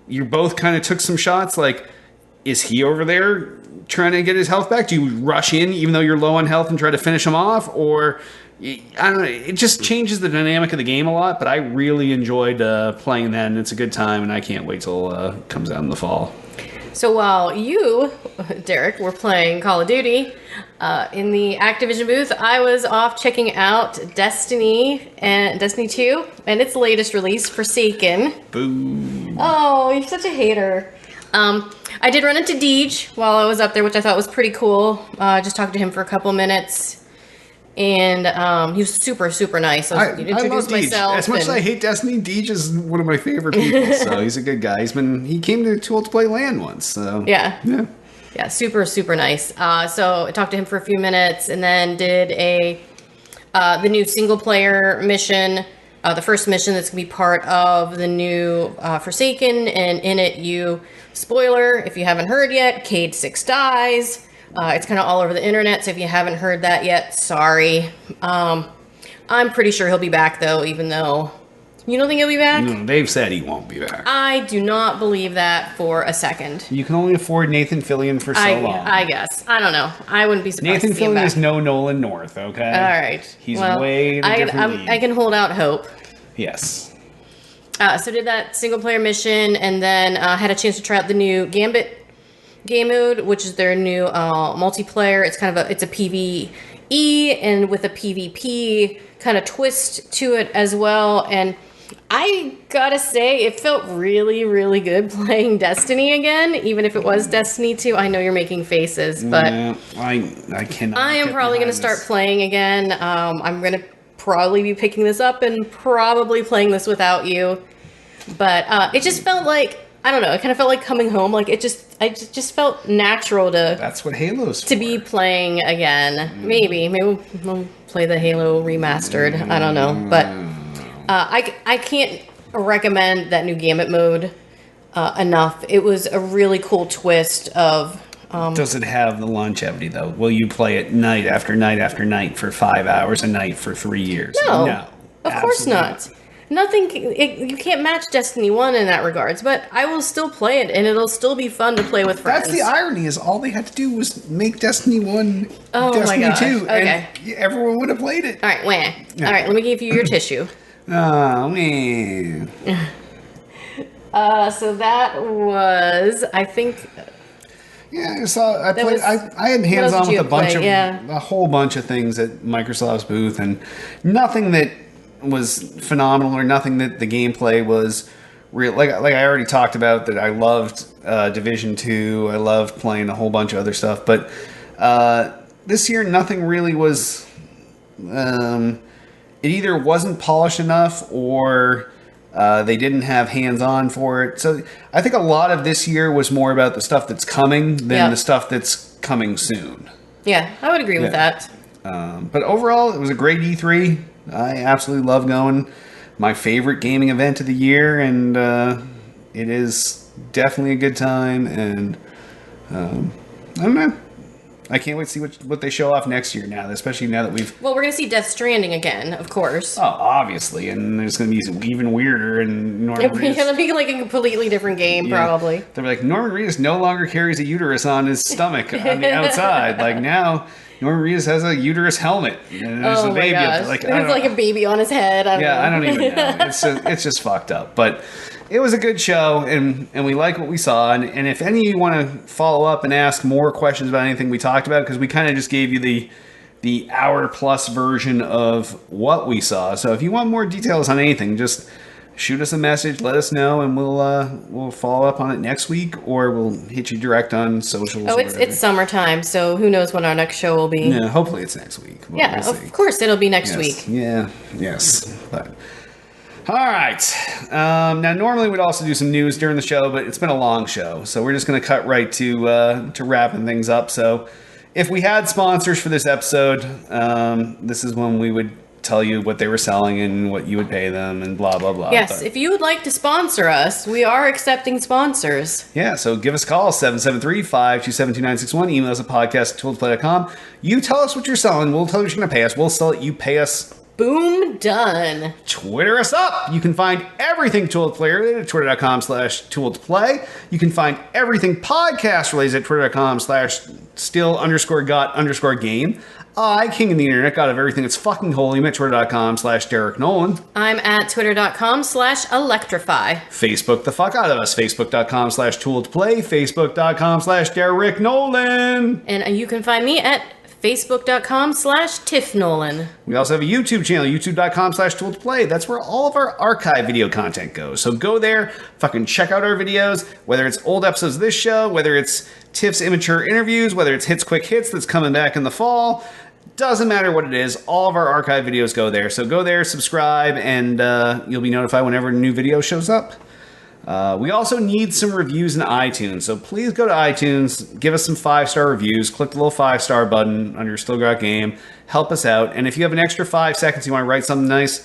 [SPEAKER 1] you both kind of took some shots, like, is he over there trying to get his health back? Do you rush in even though you're low on health and try to finish him off? Or I don't know. It just changes the dynamic of the game a lot. But I really enjoyed playing that, and it's a good time. And I can't wait till it comes out in the fall.
[SPEAKER 4] So while you, Derek, were playing Call of Duty in the Activision booth, I was off checking out Destiny and Destiny 2 and its latest release, Forsaken.
[SPEAKER 1] Boo.
[SPEAKER 4] Oh, you're such a hater. I did run into Deej while I was up there, which I thought was pretty cool. Just talked to him for a couple minutes. And he was super, super nice. So I introduced myself.
[SPEAKER 1] As much as I hate Destiny, Deej is one of my favorite people. So he's a good guy. He came to Tool to Play Land once. So
[SPEAKER 4] yeah.
[SPEAKER 1] Yeah.
[SPEAKER 4] Yeah, super, super nice. So I talked to him for a few minutes and then did the new single player mission, the first mission that's going to be part of the new Forsaken. And in it, spoiler, if you haven't heard yet, Cade 6 dies. It's kind of all over the internet, so if you haven't heard that yet, sorry. I'm pretty sure he'll be back, though, even though... You don't think he'll be back?
[SPEAKER 1] No, they've said he won't be back.
[SPEAKER 4] I do not believe that for a second.
[SPEAKER 1] You can only afford Nathan Fillion for so long.
[SPEAKER 4] I guess. I don't know. I wouldn't be surprised
[SPEAKER 1] Nathan
[SPEAKER 4] to see him
[SPEAKER 1] Fillion
[SPEAKER 4] back.
[SPEAKER 1] is no Nolan North, okay?
[SPEAKER 4] All right.
[SPEAKER 1] He's way in a different league.
[SPEAKER 4] I can hold out hope.
[SPEAKER 1] Yes.
[SPEAKER 4] So did that single player mission, and then had a chance to try out the new Gambit game mode, which is their new multiplayer. It's kind of it's a PvE and with a PvP kind of twist to it as well. And I gotta say, it felt really, really good playing Destiny again, even if it was Destiny 2. I know you're making faces, but
[SPEAKER 1] yeah, I cannot.
[SPEAKER 4] I am probably going to start playing again. I'm going to probably be picking this up and probably playing this without you. But it just felt like, I don't know, it kind of felt like coming home. Like I just felt natural to
[SPEAKER 1] That's what Halo's for.
[SPEAKER 4] to be playing again. Maybe we'll play the Halo remastered. I don't know, but I can't recommend that new Gambit mode enough. It was a really cool twist of.
[SPEAKER 1] Does it have the longevity though? Will you play it night after night after night for 5 hours a night for 3 years?
[SPEAKER 4] No, of course not. Nothing. You can't match Destiny 1 in that regards, but I will still play it, and it'll still be fun to play with friends.
[SPEAKER 1] That's the irony. Is all they had to do was make Destiny 1,
[SPEAKER 4] Oh my
[SPEAKER 1] Destiny
[SPEAKER 4] gosh.
[SPEAKER 1] 2,
[SPEAKER 4] Okay.
[SPEAKER 1] and everyone would have played it.
[SPEAKER 4] All right, wah. All right, let me give you your tissue.
[SPEAKER 1] Oh man.
[SPEAKER 4] So that was, I think.
[SPEAKER 1] Yeah, so I played.
[SPEAKER 4] was-
[SPEAKER 1] I had hands
[SPEAKER 4] else
[SPEAKER 1] on
[SPEAKER 4] did
[SPEAKER 1] with
[SPEAKER 4] you play?
[SPEAKER 1] a whole bunch of things at Microsoft's booth, and nothing that was phenomenal or nothing that the gameplay was real. Like I already talked about that I loved Division 2. I loved playing a whole bunch of other stuff, but this year nothing really was. It either wasn't polished enough or they didn't have hands-on for it. So I think a lot of this year was more about the stuff that's coming than
[SPEAKER 4] Yeah.
[SPEAKER 1] the stuff that's coming soon.
[SPEAKER 4] Yeah, I would agree with that.
[SPEAKER 1] But overall, it was a great E3. I absolutely love going. My favorite gaming event of the year, and it is definitely a good time. And I don't know. I can't wait to see what they show off next year now, especially now that we've...
[SPEAKER 4] Well, we're going to see Death Stranding again, of course.
[SPEAKER 1] Oh, obviously. And there's going to be even weirder and Norman
[SPEAKER 4] It's
[SPEAKER 1] Reedus...
[SPEAKER 4] going to be like a completely different game,
[SPEAKER 1] Yeah.
[SPEAKER 4] probably.
[SPEAKER 1] They're like, Norman Reedus no longer carries a uterus on his stomach on the outside. Like, now Norman Reedus has a uterus helmet. And there's
[SPEAKER 4] Oh
[SPEAKER 1] a
[SPEAKER 4] my
[SPEAKER 1] baby up
[SPEAKER 4] gosh.
[SPEAKER 1] there. Like, I
[SPEAKER 4] There's
[SPEAKER 1] don't
[SPEAKER 4] like
[SPEAKER 1] know.
[SPEAKER 4] a baby on his head. I don't know.
[SPEAKER 1] Even know. It's just fucked up. But it was a good show, and we like what we saw. And if any of you want to follow up and ask more questions about anything we talked about, because we kind of just gave you the hour-plus version of what we saw. So if you want more details on anything, just shoot us a message, let us know, and we'll follow up on it next week, or we'll hit you direct on socials.
[SPEAKER 4] Oh,
[SPEAKER 1] or
[SPEAKER 4] it's
[SPEAKER 1] whatever.
[SPEAKER 4] summertime, so who knows when our next show will be.
[SPEAKER 1] Yeah, hopefully it's next week.
[SPEAKER 4] Yeah,
[SPEAKER 1] We'll see.
[SPEAKER 4] of course it'll be next
[SPEAKER 1] Yes.
[SPEAKER 4] week.
[SPEAKER 1] Yeah. Yes. But all right. Now, normally we'd also do some news during the show, but it's been a long show, so we're just going to cut right to wrapping things up. So, if we had sponsors for this episode, this is when we would tell you what they were selling and what you would pay them and blah blah blah.
[SPEAKER 4] Yes,
[SPEAKER 1] But-
[SPEAKER 4] if you would like to sponsor us, we are accepting sponsors.
[SPEAKER 1] yeah, so give us a call, 773-527-2961. Email us at podcast@tooltoplay.com. You tell us what you're selling. We'll tell you what you're going to pay us. We'll sell it. You pay us.
[SPEAKER 4] Boom, done.
[SPEAKER 1] Twitter us up. You can find everything Tool to Play related at twitter.com/Tool to Play. You can find everything podcast related at twitter.com/still_got_game. I, king of the internet, God of everything that's fucking holy, I'm at twitter.com/Derek Nolan.
[SPEAKER 4] I'm at twitter.com/electrify.
[SPEAKER 1] Facebook the fuck out of us. Facebook.com/Tool to Play. Facebook.com/Derek Nolan.
[SPEAKER 4] And you can find me at Facebook.com/Tiff Nolan.
[SPEAKER 1] We also have a YouTube channel, YouTube.com/Tool to Play. That's where all of our archive video content goes. So go there, fucking check out our videos, whether it's old episodes of this show, whether it's Tiff's immature interviews, whether it's Hits Quick Hits that's coming back in the fall. Doesn't matter what it is, all of our archive videos go there. So go there, subscribe, and you'll be notified whenever a new video shows up. We also need some reviews in iTunes, so please go to iTunes, give us some 5-star reviews, click the little 5-star button on your Still Got Game, help us out. And if you have an extra 5 seconds, you want to write something nice,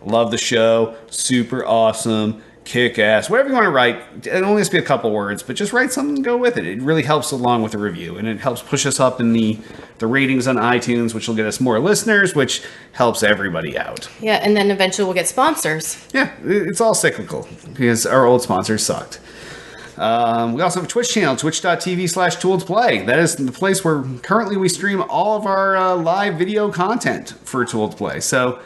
[SPEAKER 1] love the show, super awesome, kick ass, whatever you want to write. It only has to be a couple words, but just write something and go with it. It really helps along with the review, and it helps push us up in the ratings on iTunes, which will get us more listeners, which helps everybody out.
[SPEAKER 4] Yeah, and then eventually we'll get sponsors.
[SPEAKER 1] Yeah, it's all cyclical because our old sponsors sucked. We also have a Twitch channel, twitch.tv/Tool2Play. That is the place where currently we stream all of our live video content for Tool to Play. So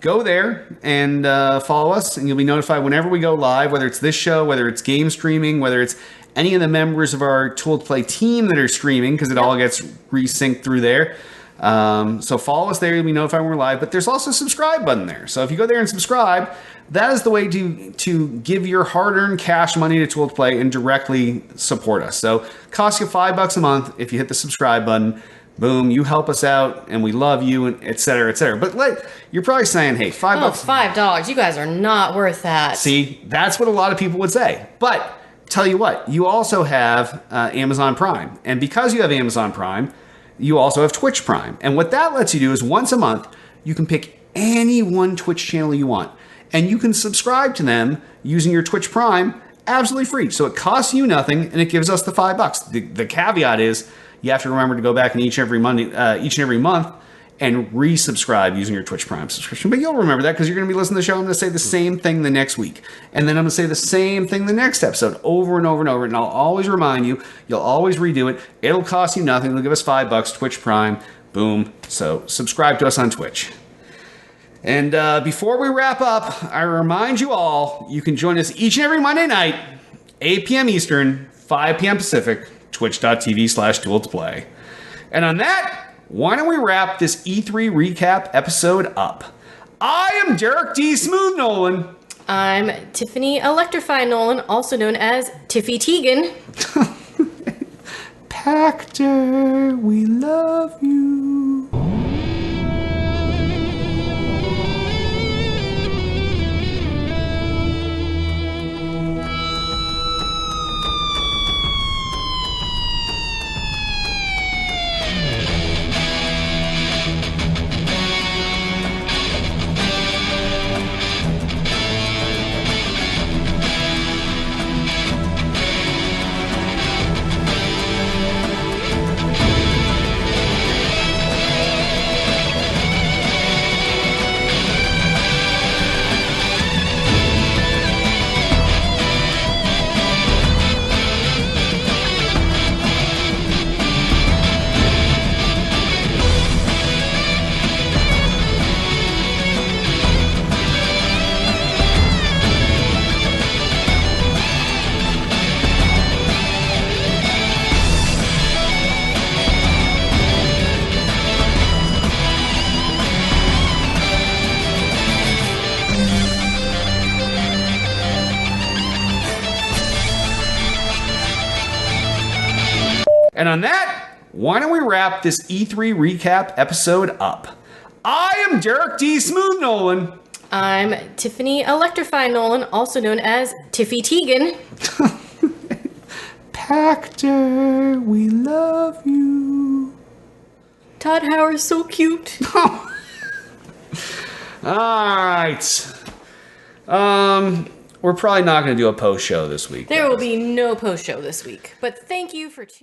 [SPEAKER 1] go there and follow us, and you'll be notified whenever we go live, whether it's this show, whether it's game streaming, whether it's any of the members of our Tool to Play team that are streaming, because it all gets resynced through there. So follow us there, you'll be notified when we're live. But there's also a subscribe button there. So if you go there and subscribe, that is the way to give your hard-earned cash money to Tool to Play and directly support us. So it costs you $5 a month if you hit the subscribe button. Boom, you help us out, and we love you, and et cetera, et cetera. But you're probably saying, hey, $5.
[SPEAKER 4] $5. You guys are not worth that.
[SPEAKER 1] See, that's what a lot of people would say. But tell you what, you also have Amazon Prime. And because you have Amazon Prime, you also have Twitch Prime. And what that lets you do is once a month, you can pick any one Twitch channel you want. And you can subscribe to them using your Twitch Prime absolutely free. So it costs you nothing, and it gives us the $5. The caveat is you have to remember to go back in each and every month and resubscribe using your Twitch Prime subscription. But you'll remember that because you're going to be listening to the show. I'm going to say the same thing the next week. And then I'm going to say the same thing the next episode over and over and over. And I'll always remind you. You'll always redo it. It'll cost you nothing. It'll give us $5, Twitch Prime. Boom. So subscribe to us on Twitch. And before we wrap up, I remind you all, you can join us each and every Monday night, 8 p.m. Eastern, 5 p.m. Pacific, twitch.tv/Tool2Play. And on that, why don't we wrap this E3 recap episode up? I am Derek D. Smooth Nolan.
[SPEAKER 4] I'm Tiffany Electrify Nolan, also known as Tiffy Teigen.
[SPEAKER 1] Pactor, we love you. And on that, why don't we wrap this E3 recap episode up? I am Derek D. Smooth Nolan.
[SPEAKER 4] I'm Tiffany Electrify Nolan, also known as Tiffy Teigen.
[SPEAKER 1] Pactor, we love you.
[SPEAKER 4] Todd Howard's so cute.
[SPEAKER 1] All right. We're probably not going to do a post show this week.
[SPEAKER 4] There will be no post show this week, but thank you for tuning